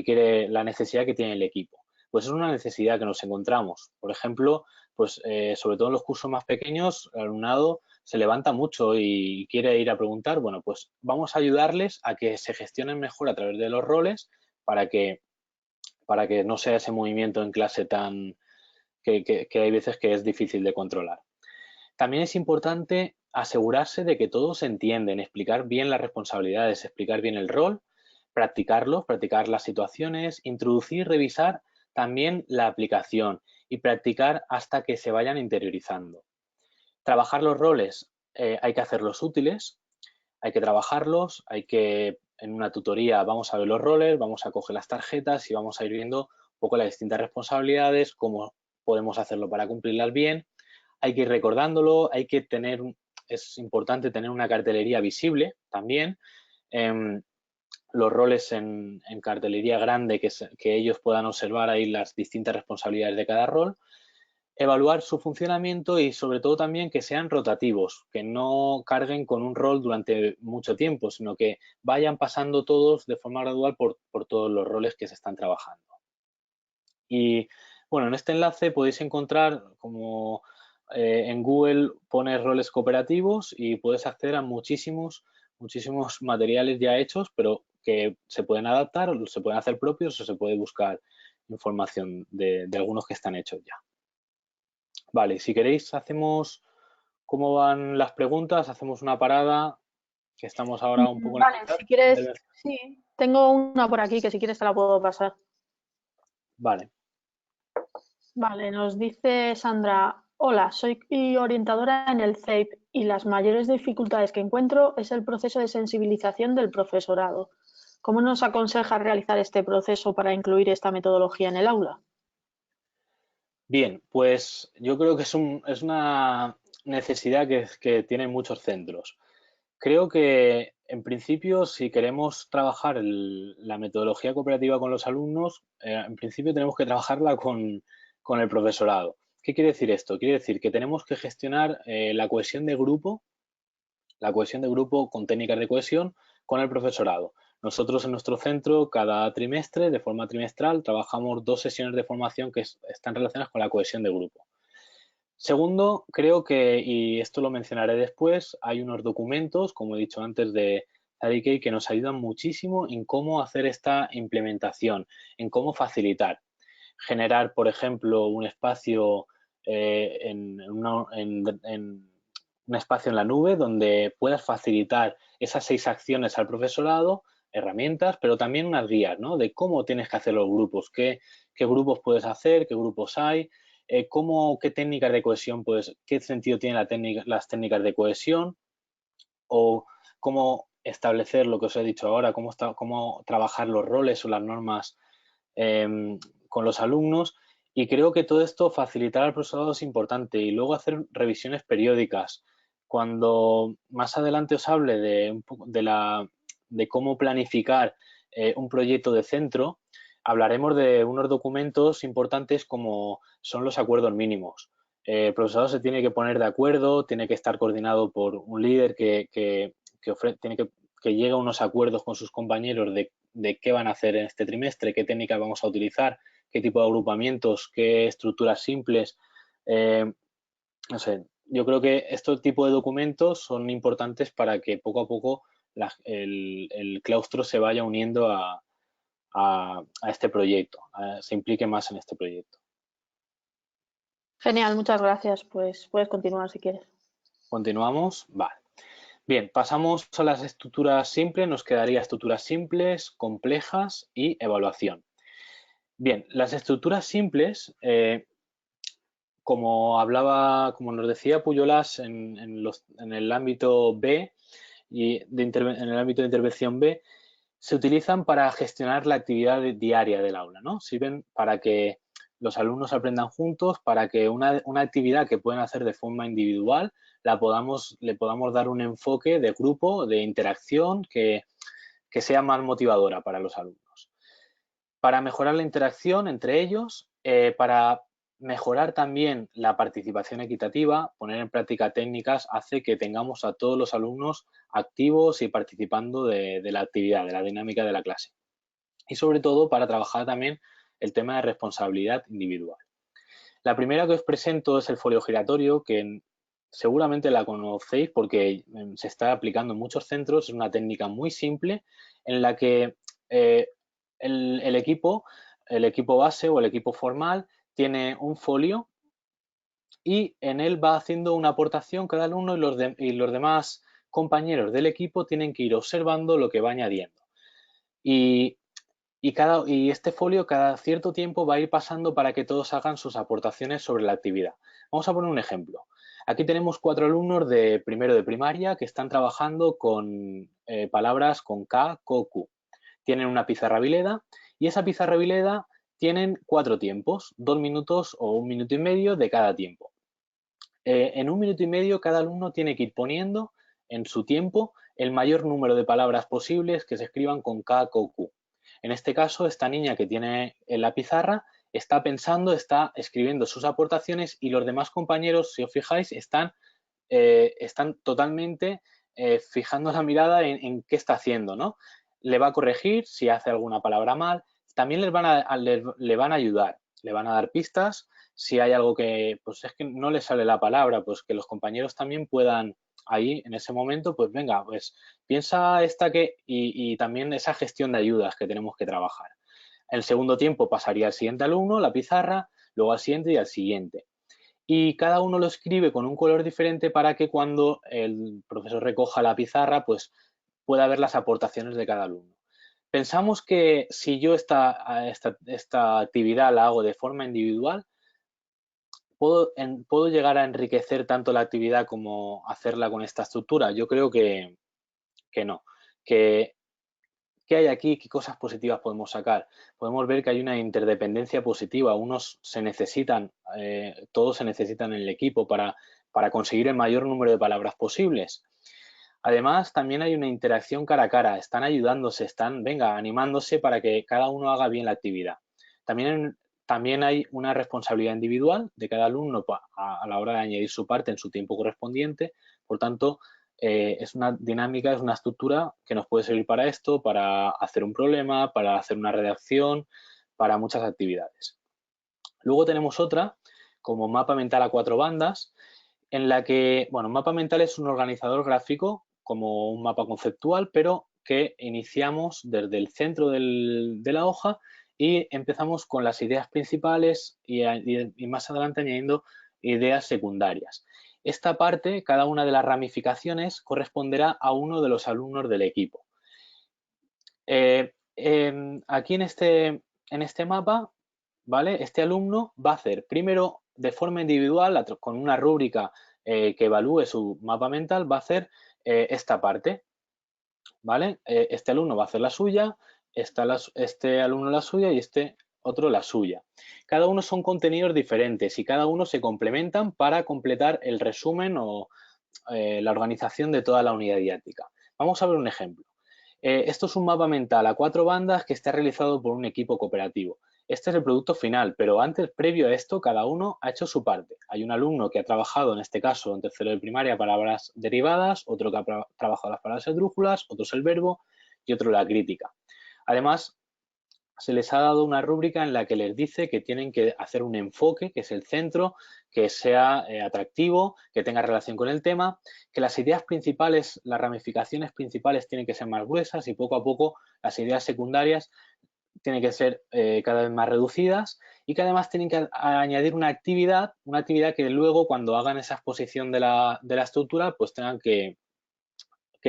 quiere, la necesidad que tiene el equipo. Pues es una necesidad que nos encontramos. Por ejemplo, pues sobre todo en los cursos más pequeños, el alumnado se levanta mucho y quiere ir a preguntar, bueno, pues vamos a ayudarles a que se gestionen mejor a través de los roles para que no sea ese movimiento en clase tan que hay veces que es difícil de controlar. También es importante asegurarse de que todos entienden, explicar bien las responsabilidades, explicar bien el rol, practicar las situaciones, introducir, revisar también la aplicación y practicar hasta que se vayan interiorizando. Trabajar los roles, hay que hacerlos útiles, hay que trabajarlos, en una tutoría vamos a ver los roles, vamos a coger las tarjetas y vamos a ir viendo un poco las distintas responsabilidades, cómo podemos hacerlo para cumplirlas bien. Hay que ir recordándolo, es importante tener una cartelería visible también, los roles en cartelería grande que ellos puedan observar ahí las distintas responsabilidades de cada rol. Evaluar su funcionamiento y sobre todo también que sean rotativos, que no carguen con un rol durante mucho tiempo, sino que vayan pasando todos de forma gradual por todos los roles que se están trabajando. Y bueno, en este enlace podéis encontrar como en Google pones roles cooperativos y puedes acceder a muchísimos materiales ya hechos, pero que se pueden adaptar, o se pueden hacer propios o se puede buscar información de algunos que están hechos ya. Vale, si queréis hacemos cómo van las preguntas, hacemos una parada, que estamos ahora un poco en Vale, la mitad. si quieres, sí, tengo una por aquí que si quieres te la puedo pasar. Vale. Vale, nos dice Sandra, hola, soy orientadora en el CEIP y las mayores dificultades que encuentro es el proceso de sensibilización del profesorado. ¿Cómo nos aconseja realizar este proceso para incluir esta metodología en el aula? Bien, pues yo creo que es una necesidad que tienen muchos centros. Creo que, en principio, si queremos trabajar la metodología cooperativa con los alumnos, en principio tenemos que trabajarla con el profesorado. ¿Qué quiere decir esto? Quiere decir que tenemos que gestionar la cohesión de grupo con técnicas de cohesión con el profesorado. Nosotros en nuestro centro, cada trimestre, de forma trimestral, trabajamos 2 sesiones de formación que están relacionadas con la cohesión de grupo. Segundo, creo que, y esto lo mencionaré después, hay unos documentos, como he dicho antes, de Zadie que nos ayudan muchísimo en cómo hacer esta implementación, en cómo facilitar. Generar, por ejemplo, un espacio un espacio en la nube donde puedas facilitar esas 6 acciones al profesorado, herramientas, pero también unas guías, ¿no? De cómo tienes que hacer los grupos, qué grupos puedes hacer, qué grupos hay, qué técnicas de cohesión, qué sentido tienen las técnicas de cohesión o cómo establecer lo que os he dicho ahora, cómo trabajar los roles o las normas con los alumnos Y creo que todo esto facilitar al profesorado es importante y luego hacer revisiones periódicas. Cuando más adelante os hable de cómo planificar un proyecto de centro, hablaremos de unos documentos importantes como son los acuerdos mínimos. El profesorado se tiene que poner de acuerdo, tiene que estar coordinado por un líder que llegue a unos acuerdos con sus compañeros de qué van a hacer en este trimestre, qué técnicas vamos a utilizar, qué tipo de agrupamientos, qué estructuras simples. No sé, yo creo que este tipo de documentos son importantes para que poco a poco el claustro se vaya uniendo a este proyecto, se implique más en este proyecto. Genial, muchas gracias. Pues puedes continuar si quieres. ¿Continuamos? Vale. Bien, pasamos a las estructuras simples. Nos quedaría estructuras simples, complejas y evaluación. Bien, las estructuras simples, como nos decía Pujolas en el ámbito B y en el ámbito de intervención B, se utilizan para gestionar la actividad diaria del aula, ¿no? Sirven para que los alumnos aprendan juntos, para que una actividad que pueden hacer de forma individual le podamos dar un enfoque de grupo, de interacción que sea más motivadora para los alumnos. Para mejorar la interacción entre ellos, para mejorar también la participación equitativa, poner en práctica técnicas hace que tengamos a todos los alumnos activos y participando de la actividad, de la dinámica de la clase. Y sobre todo para trabajar también el tema de responsabilidad individual. La primera que os presento es el folio giratorio, que seguramente la conocéis porque se está aplicando en muchos centros. Es una técnica muy simple en la que el equipo base o el equipo formal tiene un folio y en él va haciendo una aportación cada alumno y los demás compañeros del equipo tienen que ir observando lo que va añadiendo. Y este folio cada cierto tiempo va a ir pasando para que todos hagan sus aportaciones sobre la actividad. Vamos a poner un ejemplo. Aquí tenemos 4 alumnos de primero de primaria que están trabajando con palabras con K, K, Q. Tienen una pizarra Vileda y esa pizarra Vileda tienen 4 tiempos, 2 minutos o 1 minuto y medio de cada tiempo. En 1 minuto y medio cada alumno tiene que ir poniendo en su tiempo el mayor número de palabras posibles que se escriban con K, K, Q. En este caso, esta niña que tiene en la pizarra está pensando, está escribiendo sus aportaciones y los demás compañeros, si os fijáis, están totalmente fijando la mirada en qué está haciendo, ¿no? Le va a corregir si hace alguna palabra mal. También le van a ayudar, le van a dar pistas. Si hay algo que, pues es que no le sale la palabra, pues que los compañeros también puedan ahí, en ese momento, pues venga, pues piensa y también esa gestión de ayudas que tenemos que trabajar. El segundo tiempo pasaría al siguiente alumno, la pizarra, luego al siguiente y al siguiente. Y cada uno lo escribe con un color diferente para que cuando el profesor recoja la pizarra, pues pueda ver las aportaciones de cada alumno. Pensamos que si yo esta actividad la hago de forma individual, ¿puedo llegar a enriquecer tanto la actividad como hacerla con esta estructura? Yo creo que no. ¿Qué hay aquí? ¿Qué cosas positivas podemos sacar? Podemos ver que hay una interdependencia positiva. Unos se necesitan, todos se necesitan en el equipo para conseguir el mayor número de palabras posibles. Además, también hay una interacción cara a cara. Están ayudándose, animándose para que cada uno haga bien la actividad. También hay una responsabilidad individual de cada alumno a la hora de añadir su parte en su tiempo correspondiente. Por tanto, es una dinámica, es una estructura que nos puede servir para esto, para hacer un problema, para hacer una redacción, para muchas actividades. Luego tenemos otra, como mapa mental a 4 bandas, en la que, bueno, un mapa mental es un organizador gráfico, como un mapa conceptual, pero que iniciamos desde el centro de la hoja y empezamos con las ideas principales y más adelante añadiendo ideas secundarias. Esta parte, cada una de las ramificaciones, corresponderá a uno de los alumnos del equipo. Aquí en este mapa, ¿vale? Este alumno va a hacer primero de forma individual, con una rúbrica que evalúe su mapa mental, va a hacer esta parte, ¿vale? Este alumno va a hacer la suya, este alumno la suya y este otro la suya. Cada uno son contenidos diferentes y cada uno se complementan para completar el resumen o la organización de toda la unidad didáctica. Vamos a ver un ejemplo. Esto es un mapa mental a 4 bandas que está realizado por un equipo cooperativo. Este es el producto final, pero antes, previo a esto, cada uno ha hecho su parte. Hay un alumno que ha trabajado, en este caso, en tercero de primaria, palabras derivadas, otro que ha trabajado las palabras esdrújulas, otro es el verbo y otro la crítica. Además, se les ha dado una rúbrica en la que les dice que tienen que hacer un enfoque, que es el centro, que sea atractivo, que tenga relación con el tema, que las ideas principales, las ramificaciones principales tienen que ser más gruesas y poco a poco las ideas secundarias tienen que ser cada vez más reducidas y que además tienen que añadir una actividad que luego cuando hagan esa exposición de la estructura pues tengan que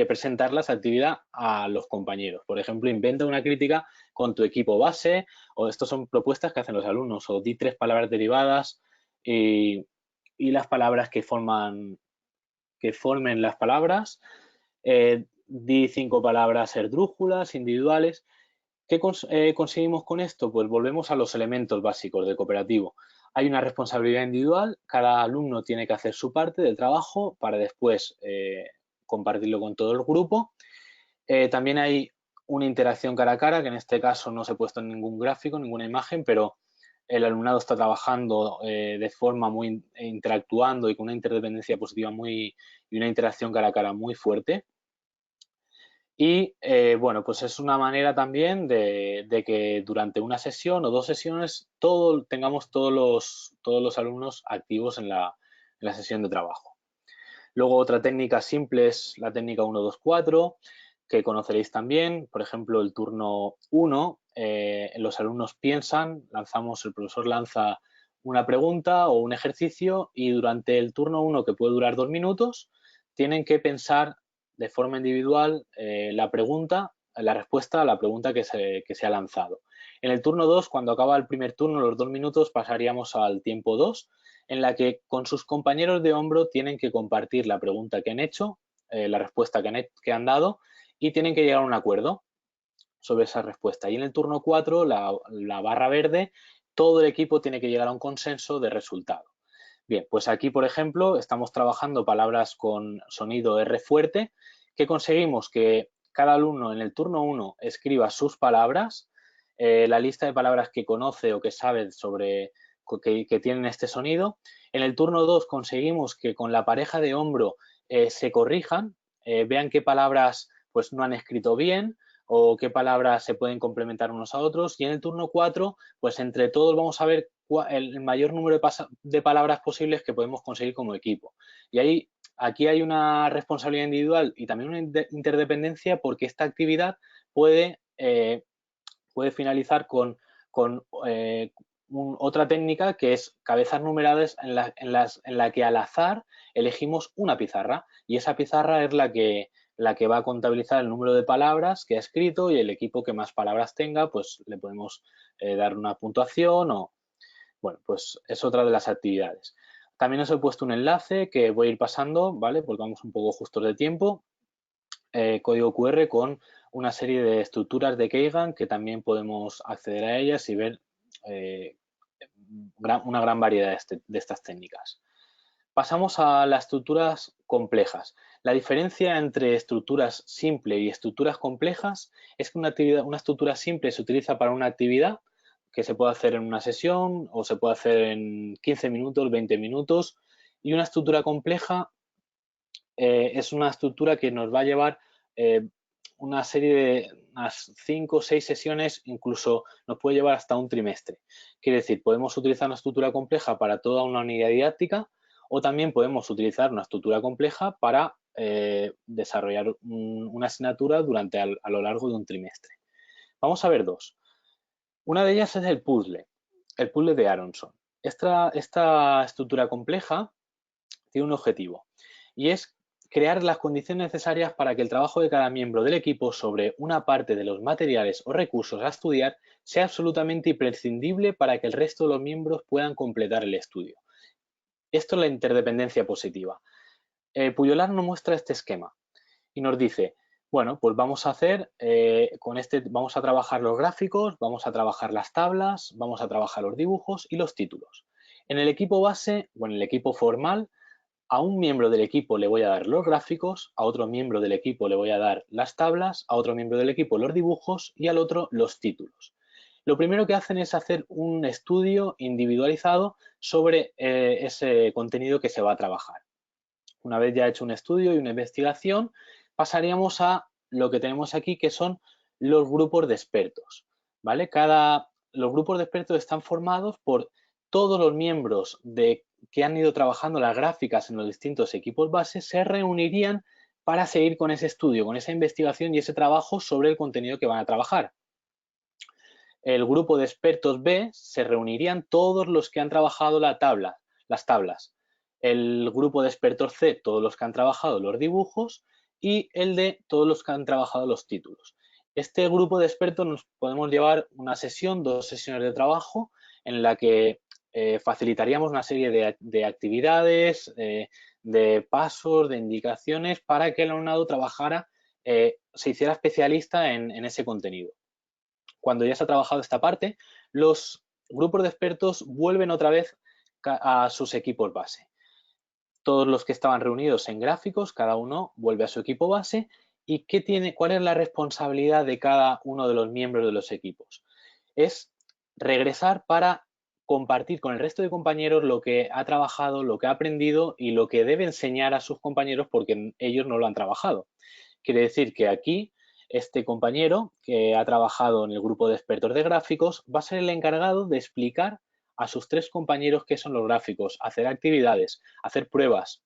presentar la actividad a los compañeros. Por ejemplo, inventa una crítica con tu equipo base, o estas son propuestas que hacen los alumnos, o di 3 palabras derivadas y las palabras que formen las palabras, di 5 palabras esdrújulas, individuales. ¿Qué conseguimos con esto? Pues volvemos a los elementos básicos del cooperativo. Hay una responsabilidad individual, cada alumno tiene que hacer su parte del trabajo para después compartirlo con todo el grupo. También hay una interacción cara a cara, que en este caso no se ha puesto en ningún gráfico, ninguna imagen, pero el alumnado está trabajando de forma muy interactuando y con una interdependencia positiva y una interacción cara a cara muy fuerte. Y bueno, pues es una manera también de que durante una sesión o 2 sesiones tengamos todos los alumnos activos en la sesión de trabajo. Luego otra técnica simple es la técnica 1-2-4, que conoceréis también. Por ejemplo, el turno 1, los alumnos piensan, el profesor lanza una pregunta o un ejercicio y durante el turno 1, que puede durar 2 minutos, tienen que pensar de forma individual la respuesta a la pregunta que se ha lanzado. En el turno 2, cuando acaba el primer turno, los 2 minutos, pasaríamos al tiempo 2, en la que con sus compañeros de hombro tienen que compartir la pregunta que han hecho, la respuesta que han dado y tienen que llegar a un acuerdo sobre esa respuesta. Y en el turno 4, la barra verde, todo el equipo tiene que llegar a un consenso de resultado. Bien, pues aquí, por ejemplo, estamos trabajando palabras con sonido R fuerte, que conseguimos que cada alumno en el turno 1 escriba sus palabras, la lista de palabras que conoce o que sabe que tienen este sonido. En el turno 2 conseguimos que con la pareja de hombro se corrijan, vean qué palabras pues no han escrito bien o qué palabras se pueden complementar unos a otros. Y en el turno 4, pues entre todos vamos a ver el mayor número de palabras posibles que podemos conseguir como equipo. Y aquí hay una responsabilidad individual y también una interdependencia porque esta actividad puede finalizar con otra técnica que es cabezas numeradas en la que al azar elegimos una pizarra y esa pizarra es la que va a contabilizar el número de palabras que ha escrito y el equipo que más palabras tenga pues le podemos dar una puntuación o bueno, pues es otra de las actividades. También os he puesto un enlace que voy a ir pasando, ¿vale? Porque vamos un poco justos de tiempo. Código QR con una serie de estructuras de Kagan que también podemos acceder a ellas y ver una gran variedad de estas técnicas. Pasamos a las estructuras complejas. La diferencia entre estructuras simples y estructuras complejas es que una estructura simple se utiliza para una actividad que se puede hacer en una sesión o se puede hacer en 15 minutos, 20 minutos y una estructura compleja es una estructura que nos va a llevar una serie de unas 5 o 6 sesiones, incluso nos puede llevar hasta un trimestre. Quiere decir, podemos utilizar una estructura compleja para toda una unidad didáctica o también podemos utilizar una estructura compleja para desarrollar una asignatura a lo largo de un trimestre. Vamos a ver dos. Una de ellas es el puzzle de Aronson. Esta estructura compleja tiene un objetivo y es crear las condiciones necesarias para que el trabajo de cada miembro del equipo sobre una parte de los materiales o recursos a estudiar sea absolutamente imprescindible para que el resto de los miembros puedan completar el estudio. Esto es la interdependencia positiva. Pujolar nos muestra este esquema y nos dice, Bueno, pues vamos a hacer, vamos a trabajar los gráficos, vamos a trabajar las tablas, vamos a trabajar los dibujos y los títulos. En el equipo base o en el equipo formal, a un miembro del equipo le voy a dar los gráficos, a otro miembro del equipo le voy a dar las tablas, a otro miembro del equipo los dibujos y al otro los títulos. Lo primero que hacen es hacer un estudio individualizado sobre ese contenido que se va a trabajar. Una vez ya hecho un estudio y una investigación, pasaríamos a lo que tenemos aquí, que son los grupos de expertos, ¿vale? Los grupos de expertos están formados por todos los miembros que han ido trabajando las gráficas en los distintos equipos bases, se reunirían para seguir con ese estudio, con esa investigación y ese trabajo sobre el contenido que van a trabajar. El grupo de expertos B se reunirían todos los que han trabajado las tablas. El grupo de expertos C, todos los que han trabajado los dibujos, y el D, todos los que han trabajado los títulos. Este grupo de expertos nos podemos llevar una sesión, 2 sesiones de trabajo, en la que facilitaríamos una serie de actividades, de pasos, de indicaciones para que el alumnado trabajara, se hiciera especialista en ese contenido. Cuando ya se ha trabajado esta parte, los grupos de expertos vuelven otra vez a sus equipos base. Todos los que estaban reunidos en gráficos, cada uno vuelve a su equipo base. ¿Y cuál es la responsabilidad de cada uno de los miembros de los equipos? Es regresar para compartir con el resto de compañeros lo que ha trabajado, lo que ha aprendido y lo que debe enseñar a sus compañeros porque ellos no lo han trabajado. Quiere decir que aquí este compañero que ha trabajado en el grupo de expertos de gráficos va a ser el encargado de explicar a sus 3 compañeros qué son los gráficos, hacer actividades, hacer pruebas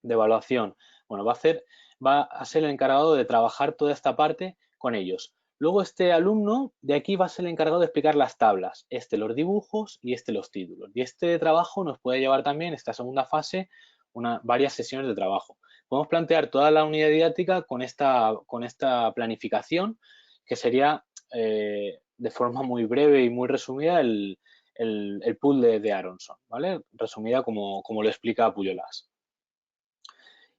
de evaluación. Bueno, va a ser el encargado de trabajar toda esta parte con ellos. Luego este alumno de aquí va a ser el encargado de explicar las tablas, los dibujos y los títulos. Y este trabajo nos puede llevar también, esta segunda fase, varias sesiones de trabajo. Podemos plantear toda la unidad didáctica con esta planificación, que sería de forma muy breve y muy resumida el pool de Aronson, ¿vale? Resumida como lo explica Pujolas.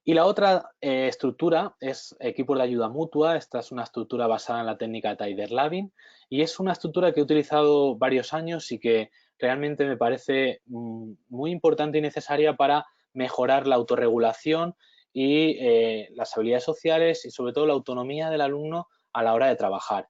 Y la otra estructura es equipos de ayuda mutua. Esta es una estructura basada en la técnica Tyler-Lavin y es una estructura que he utilizado varios años y que realmente me parece muy importante y necesaria para mejorar la autorregulación y las habilidades sociales y sobre todo la autonomía del alumno a la hora de trabajar.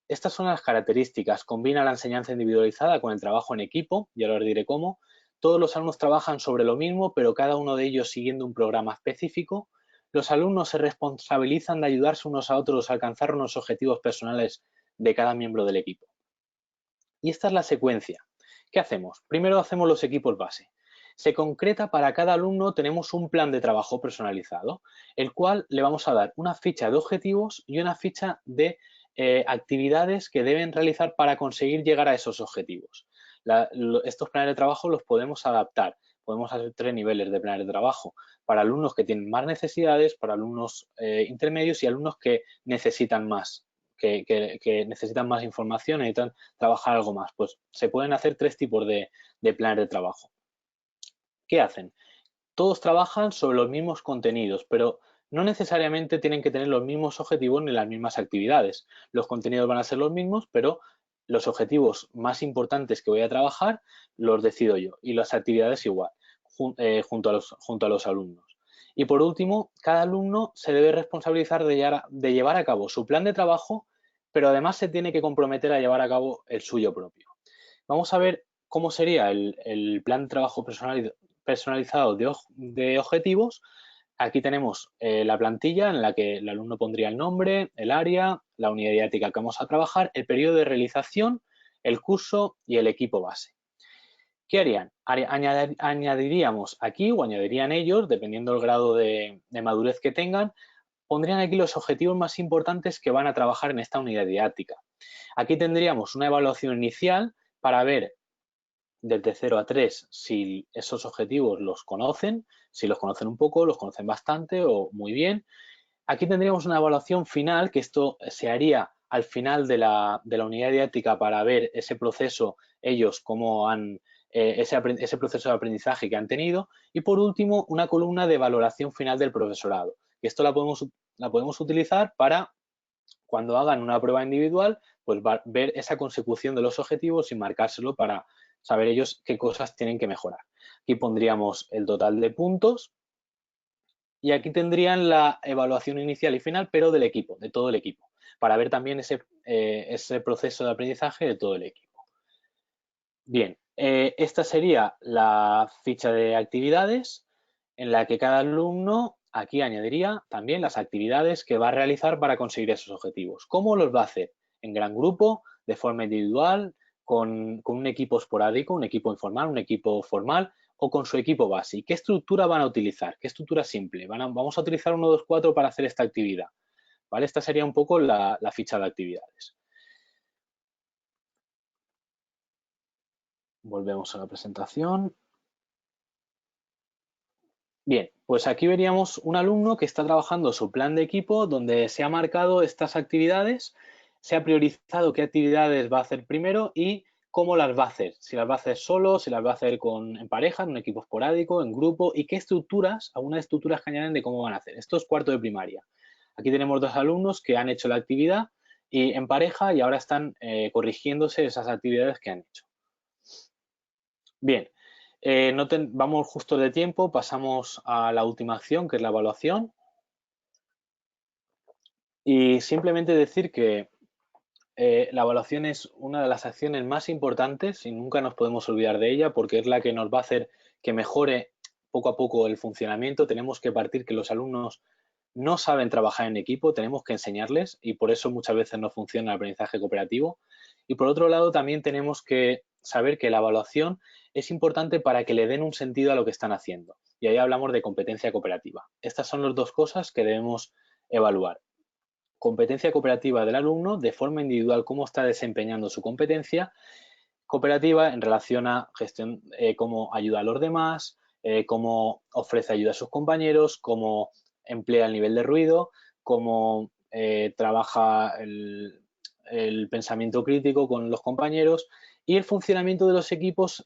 Estas son las características. Combina la enseñanza individualizada con el trabajo en equipo, ya os diré cómo. Todos los alumnos trabajan sobre lo mismo, pero cada uno de ellos siguiendo un programa específico. Los alumnos se responsabilizan de ayudarse unos a otros a alcanzar unos objetivos personales de cada miembro del equipo. Y esta es la secuencia. ¿Qué hacemos? Primero hacemos los equipos base. Se concreta para cada alumno, tenemos un plan de trabajo personalizado, el cual le vamos a dar una ficha de objetivos y una ficha de actividades que deben realizar para conseguir llegar a esos objetivos. Estos planes de trabajo los podemos adaptar. Podemos hacer 3 niveles de planes de trabajo para alumnos que tienen más necesidades, para alumnos intermedios y alumnos que necesitan más, que necesitan más información, necesitan trabajar algo más. Pues se pueden hacer 3 tipos de planes de trabajo. ¿Qué hacen? Todos trabajan sobre los mismos contenidos, pero no necesariamente tienen que tener los mismos objetivos ni las mismas actividades. Los contenidos van a ser los mismos, pero los objetivos más importantes que voy a trabajar los decido yo y las actividades igual, junto a los alumnos. Y por último, cada alumno se debe responsabilizar de llevar a cabo su plan de trabajo, pero además se tiene que comprometer a llevar a cabo el suyo propio. Vamos a ver cómo sería el plan de trabajo personalizado de objetivos. Aquí tenemos la plantilla en la que el alumno pondría el nombre, el área, la unidad didáctica que vamos a trabajar, el periodo de realización, el curso y el equipo base. ¿Qué harían? Añadiríamos aquí, o añadirían ellos, dependiendo del grado de madurez que tengan, pondrían aquí los objetivos más importantes que van a trabajar en esta unidad didáctica. Aquí tendríamos una evaluación inicial para ver desde 0 a 3 si esos objetivos los conocen, si los conocen un poco, los conocen bastante o muy bien. Aquí tendríamos una evaluación final, que esto se haría al final de la unidad didáctica para ver ese proceso, ellos cómo han, ese proceso de aprendizaje que han tenido. Y por último, una columna de valoración final del profesorado. Y esto la podemos la podemos utilizar para cuando hagan una prueba individual, pues ver esa consecución de los objetivos y marcárselo para saber ellos qué cosas tienen que mejorar. Aquí pondríamos el total de puntos y aquí tendrían la evaluación inicial y final, pero del equipo, de todo el equipo, para ver también ese proceso de aprendizaje de todo el equipo. Bien, esta sería la ficha de actividades en la que cada alumno aquí añadiría también las actividades que va a realizar para conseguir esos objetivos. ¿Cómo los va a hacer? En gran grupo, de forma individual, con un equipo esporádico, un equipo informal, un equipo formal o con su equipo base. ¿Y qué estructura van a utilizar? ¿Qué estructura simple? Vamos a utilizar 1, 2, 4 para hacer esta actividad. ¿Vale? Esta sería un poco la ficha de actividades. Volvemos a la presentación. Bien, pues aquí veríamos un alumno que está trabajando su plan de equipo donde se ha marcado estas actividades, se ha priorizado qué actividades va a hacer primero y cómo las va a hacer. Si las va a hacer solo, si las va a hacer en pareja, en un equipo esporádico, en grupo y qué estructuras, algunas estructuras que añaden de cómo van a hacer. Esto es cuarto de primaria. Aquí tenemos 2 alumnos que han hecho la actividad y en pareja y ahora están corrigiéndose esas actividades que han hecho. Bien. Vamos justo de tiempo, pasamos a la última acción, que es la evaluación. Y simplemente decir que la evaluación es una de las acciones más importantes y nunca nos podemos olvidar de ella porque es la que nos va a hacer que mejore poco a poco el funcionamiento. Tenemos que partir que los alumnos no saben trabajar en equipo, tenemos que enseñarles y por eso muchas veces no funciona el aprendizaje cooperativo. Y por otro lado, también tenemos que saber que la evaluación es importante para que le den un sentido a lo que están haciendo. Y ahí hablamos de competencia cooperativa. Estas son las 2 cosas que debemos evaluar. Competencia cooperativa del alumno, de forma individual, cómo está desempeñando su competencia cooperativa en relación a gestión, cómo ayuda a los demás, cómo ofrece ayuda a sus compañeros, cómo emplea el nivel de ruido, cómo trabaja el pensamiento crítico con los compañeros y el funcionamiento de los equipos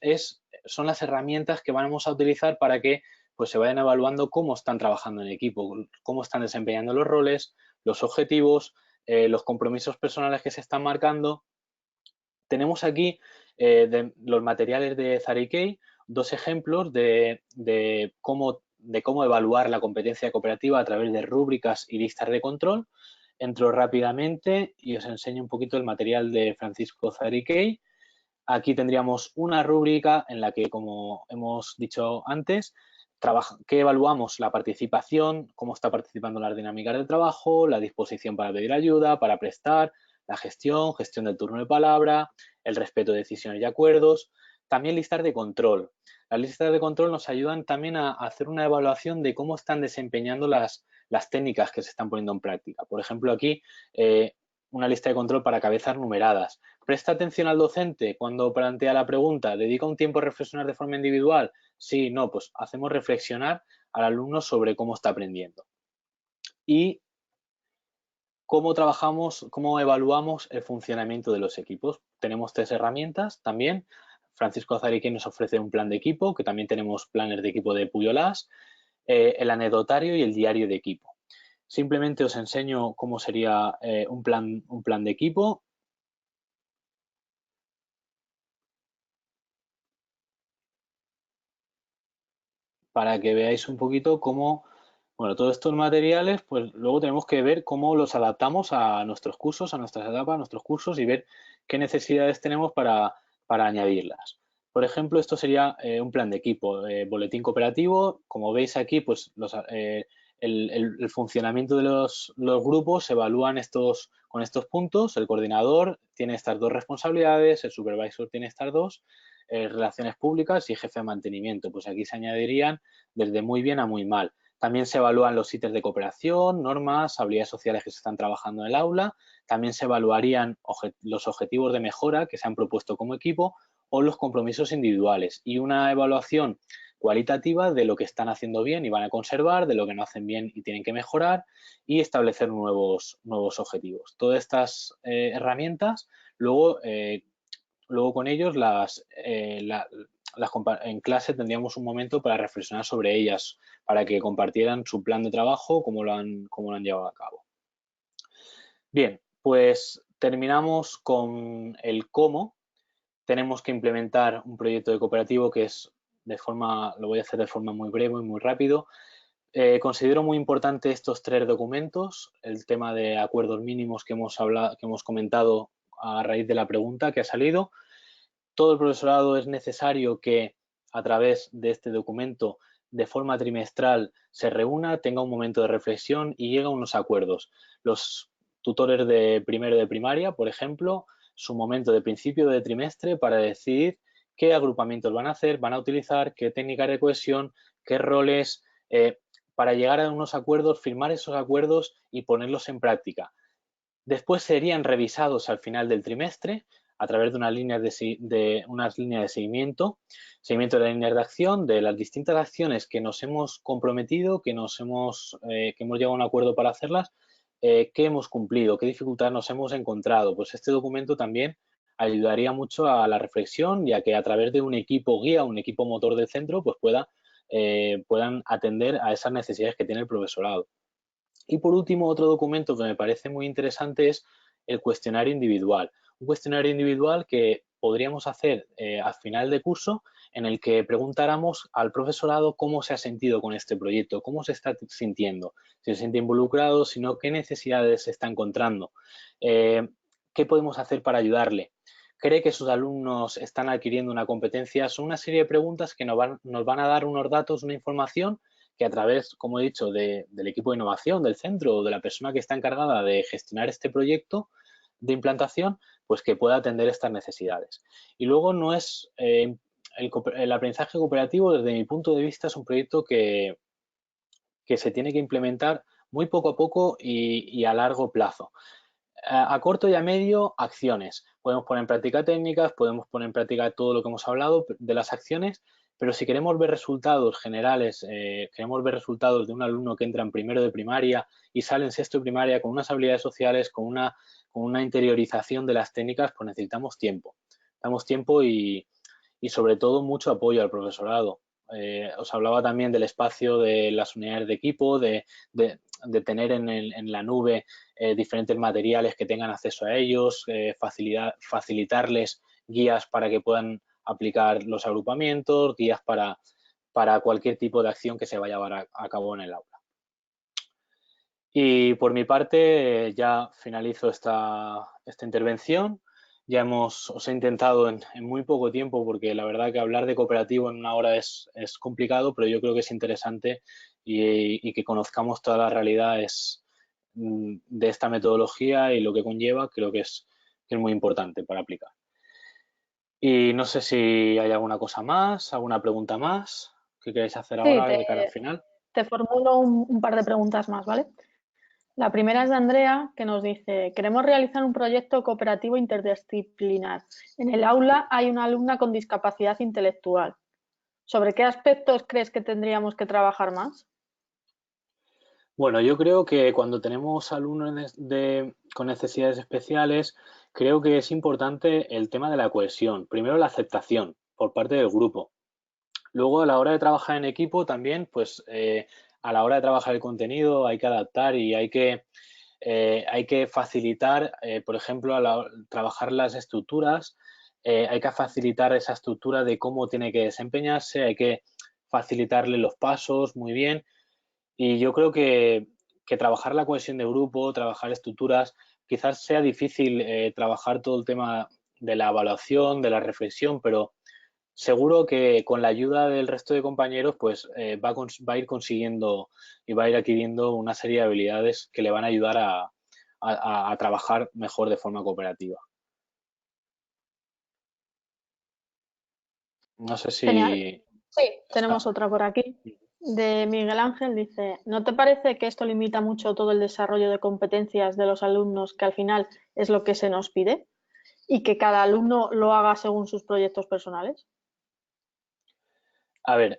son las herramientas que vamos a utilizar para que pues, se vayan evaluando cómo están trabajando en equipo, cómo están desempeñando los roles, los objetivos, los compromisos personales que se están marcando. Tenemos aquí los materiales de Zareikei, 2 ejemplos de cómo evaluar la competencia cooperativa a través de rúbricas y listas de control. Entro rápidamente y os enseño un poquito el material de Francisco Zareikei. Aquí tendríamos una rúbrica en la que, como hemos dicho antes, que evaluamos la participación, cómo está participando en las dinámicas de trabajo, la disposición para pedir ayuda, para prestar, la gestión del turno de palabra, el respeto de decisiones y acuerdos. También listas de control. Las listas de control nos ayudan también a hacer una evaluación de cómo están desempeñando las técnicas que se están poniendo en práctica. Por ejemplo, aquí una lista de control para cabezas numeradas. ¿Presta atención al docente cuando plantea la pregunta? ¿Dedica un tiempo a reflexionar de forma individual? Sí, no, pues hacemos reflexionar al alumno sobre cómo está aprendiendo. Y cómo trabajamos, cómo evaluamos el funcionamiento de los equipos. Tenemos 3 herramientas también. Francisco Zareikei nos ofrece un plan de equipo, que también tenemos planes de equipo de Puyolás, el anecdotario y el diario de equipo. Simplemente os enseño cómo sería un plan de equipo. Para que veáis un poquito cómo, bueno, todos estos materiales, pues luego tenemos que ver cómo los adaptamos a nuestros cursos, a nuestras etapas, a nuestros cursos y ver qué necesidades tenemos para añadirlas. Por ejemplo, esto sería un plan de equipo, boletín cooperativo. Como veis aquí, pues el funcionamiento de los grupos se evalúan con estos puntos. El coordinador tiene estas 2 responsabilidades, el supervisor tiene estas 2, relaciones públicas y jefe de mantenimiento. Pues aquí se añadirían desde muy bien a muy mal. También se evalúan los ítems de cooperación, normas, habilidades sociales que se están trabajando en el aula. También se evaluarían los objetivos de mejora que se han propuesto como equipo o los compromisos individuales y una evaluación cualitativa de lo que están haciendo bien y van a conservar, de lo que no hacen bien y tienen que mejorar y establecer nuevos objetivos. Todas estas herramientas luego con ellos en clase tendríamos un momento para reflexionar sobre ellas, para que compartieran su plan de trabajo, cómo lo han llevado a cabo. Bien, pues terminamos con el cómo. Tenemos que implementar un proyecto de cooperativo que es lo voy a hacer de forma muy breve y muy rápido. Considero muy importante estos 3 documentos, el tema de acuerdos mínimos que hemos comentado a raíz de la pregunta que ha salido. Todo el profesorado es necesario que a través de este documento de forma trimestral se reúna, tenga un momento de reflexión y llegue a unos acuerdos. Los tutores de primero de primaria, por ejemplo, su momento de principio de trimestre para decidir qué agrupamientos van a hacer, van a utilizar, qué técnicas de cohesión, qué roles, para llegar a unos acuerdos, firmar esos acuerdos y ponerlos en práctica. Después serían revisados al final del trimestre a través de unas líneas de seguimiento de las líneas de acción, de las distintas acciones que nos hemos comprometido, que hemos llegado a un acuerdo para hacerlas, qué hemos cumplido, qué dificultades nos hemos encontrado. Pues este documento también ayudaría mucho a la reflexión y a que a través de un equipo guía, un equipo motor del centro, pues puedan atender a esas necesidades que tiene el profesorado. Y por último, otro documento que me parece muy interesante es el cuestionario individual. Un cuestionario individual que podríamos hacer al final de curso, en el que preguntáramos al profesorado cómo se ha sentido con este proyecto, cómo se está sintiendo, si se siente involucrado, si no, qué necesidades se está encontrando, qué podemos hacer para ayudarle. ¿Cree que sus alumnos están adquiriendo una competencia? Son una serie de preguntas que nos van a dar unos datos, una información que a través, como he dicho, del equipo de innovación del centro o de la persona que está encargada de gestionar este proyecto de implantación, pues que pueda atender estas necesidades. Y luego no es el aprendizaje cooperativo, desde mi punto de vista, es un proyecto que se tiene que implementar muy poco a poco y a largo plazo. A corto y a medio, acciones. Podemos poner en práctica técnicas, podemos poner en práctica todo lo que hemos hablado de las acciones, pero si queremos ver resultados generales, queremos ver resultados de un alumno que entra en primero de primaria y sale en sexto de primaria con unas habilidades sociales, con una interiorización de las técnicas, pues necesitamos tiempo. Necesitamos tiempo y sobre todo mucho apoyo al profesorado. Os hablaba también del espacio de las unidades de equipo, de tener en la nube diferentes materiales que tengan acceso a ellos, facilitarles guías para que puedan aplicar los agrupamientos, guías para cualquier tipo de acción que se vaya a llevar a cabo en el aula. Y por mi parte ya finalizo esta intervención. Ya os he intentado en muy poco tiempo, porque la verdad que hablar de cooperativo en una hora es complicado, pero yo creo que es interesante y que conozcamos todas las realidades de esta metodología y lo que conlleva, creo que es muy importante para aplicar. Y no sé si hay alguna cosa más, alguna pregunta más que queráis hacer ahora de cara al final. Te formulo un par de preguntas más, ¿vale? La primera es de Andrea, que nos dice: queremos realizar un proyecto cooperativo interdisciplinar. En el aula hay una alumna con discapacidad intelectual. ¿Sobre qué aspectos crees que tendríamos que trabajar más? Bueno, yo creo que cuando tenemos alumnos con necesidades especiales, creo que es importante el tema de la cohesión. Primero, la aceptación por parte del grupo. Luego, a la hora de trabajar en equipo también, pues a la hora de trabajar el contenido hay que adaptar y hay que facilitar, por ejemplo, trabajar las estructuras, hay que facilitar esa estructura de cómo tiene que desempeñarse, hay que facilitarle los pasos muy bien. Y yo creo que trabajar la cohesión de grupo, trabajar estructuras, quizás sea difícil trabajar todo el tema de la evaluación, de la reflexión, pero seguro que con la ayuda del resto de compañeros, pues va a ir consiguiendo y va a ir adquiriendo una serie de habilidades que le van a ayudar a trabajar mejor de forma cooperativa. No sé si... Genial. Sí, tenemos otra por aquí. De Miguel Ángel, dice: ¿no te parece que esto limita mucho todo el desarrollo de competencias de los alumnos, que al final es lo que se nos pide, y que cada alumno lo haga según sus proyectos personales? A ver,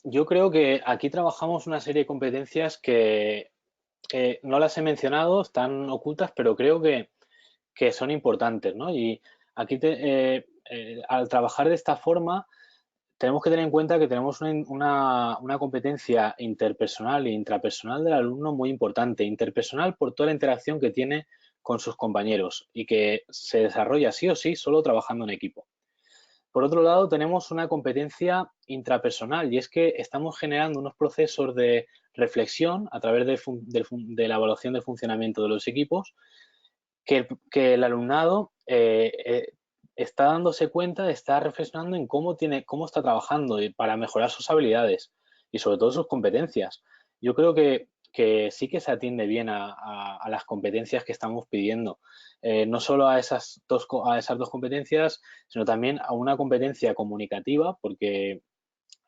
yo creo que aquí trabajamos una serie de competencias que no las he mencionado, están ocultas, pero creo que son importantes, ¿no? Y aquí al trabajar de esta forma tenemos que tener en cuenta que tenemos una competencia interpersonal e intrapersonal del alumno muy importante. Interpersonal por toda la interacción que tiene con sus compañeros y que se desarrolla sí o sí solo trabajando en equipo. Por otro lado, tenemos una competencia intrapersonal y es que estamos generando unos procesos de reflexión a través de la evaluación del funcionamiento de los equipos que el alumnado está dándose cuenta, está reflexionando en cómo está trabajando para mejorar sus habilidades y sobre todo sus competencias. Yo creo que sí que se atiende bien a las competencias que estamos pidiendo. No solo a esas dos competencias, sino también a una competencia comunicativa, porque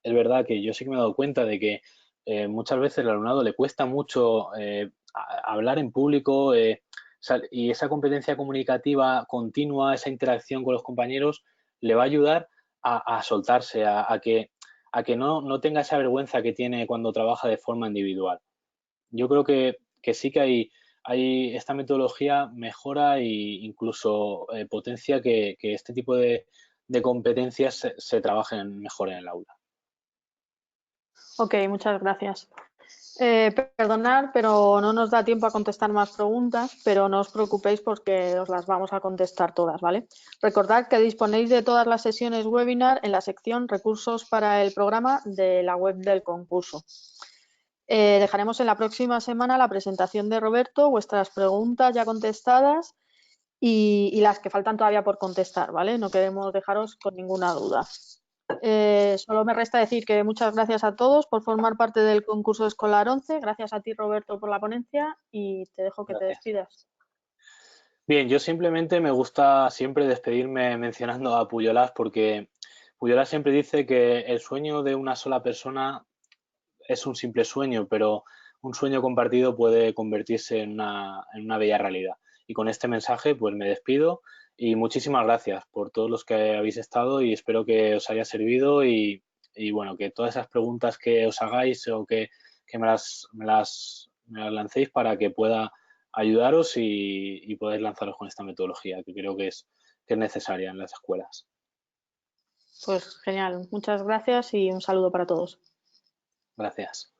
es verdad que yo sí que me he dado cuenta de que muchas veces al alumnado le cuesta mucho hablar en público y esa competencia comunicativa continua, esa interacción con los compañeros, le va a ayudar a soltarse, a que no tenga esa vergüenza que tiene cuando trabaja de forma individual. Yo creo que sí que esta metodología mejora e incluso potencia que este tipo de competencias se trabajen mejor en el aula. Ok, muchas gracias. Perdonad, pero no nos da tiempo a contestar más preguntas, pero no os preocupéis porque os las vamos a contestar todas, ¿vale? Recordad que disponéis de todas las sesiones webinar en la sección Recursos para el programa de la web del concurso. Dejaremos en la próxima semana la presentación de Roberto, vuestras preguntas ya contestadas y las que faltan todavía por contestar, ¿vale? No queremos dejaros con ninguna duda. Solo me resta decir que muchas gracias a todos por formar parte del concurso escolar 11. Gracias a ti, Roberto, por la ponencia y te dejo que te despidas. Bien, yo simplemente me gusta siempre despedirme mencionando a Pujolas porque Pujolas siempre dice que el sueño de una sola persona es un simple sueño, pero un sueño compartido puede convertirse en una bella realidad. Y con este mensaje pues me despido y muchísimas gracias por todos los que habéis estado y espero que os haya servido y bueno, que todas esas preguntas que os hagáis o que me las lancéis para que pueda ayudaros y podáis lanzaros con esta metodología que creo que es necesaria en las escuelas. Pues genial, muchas gracias y un saludo para todos. Gracias.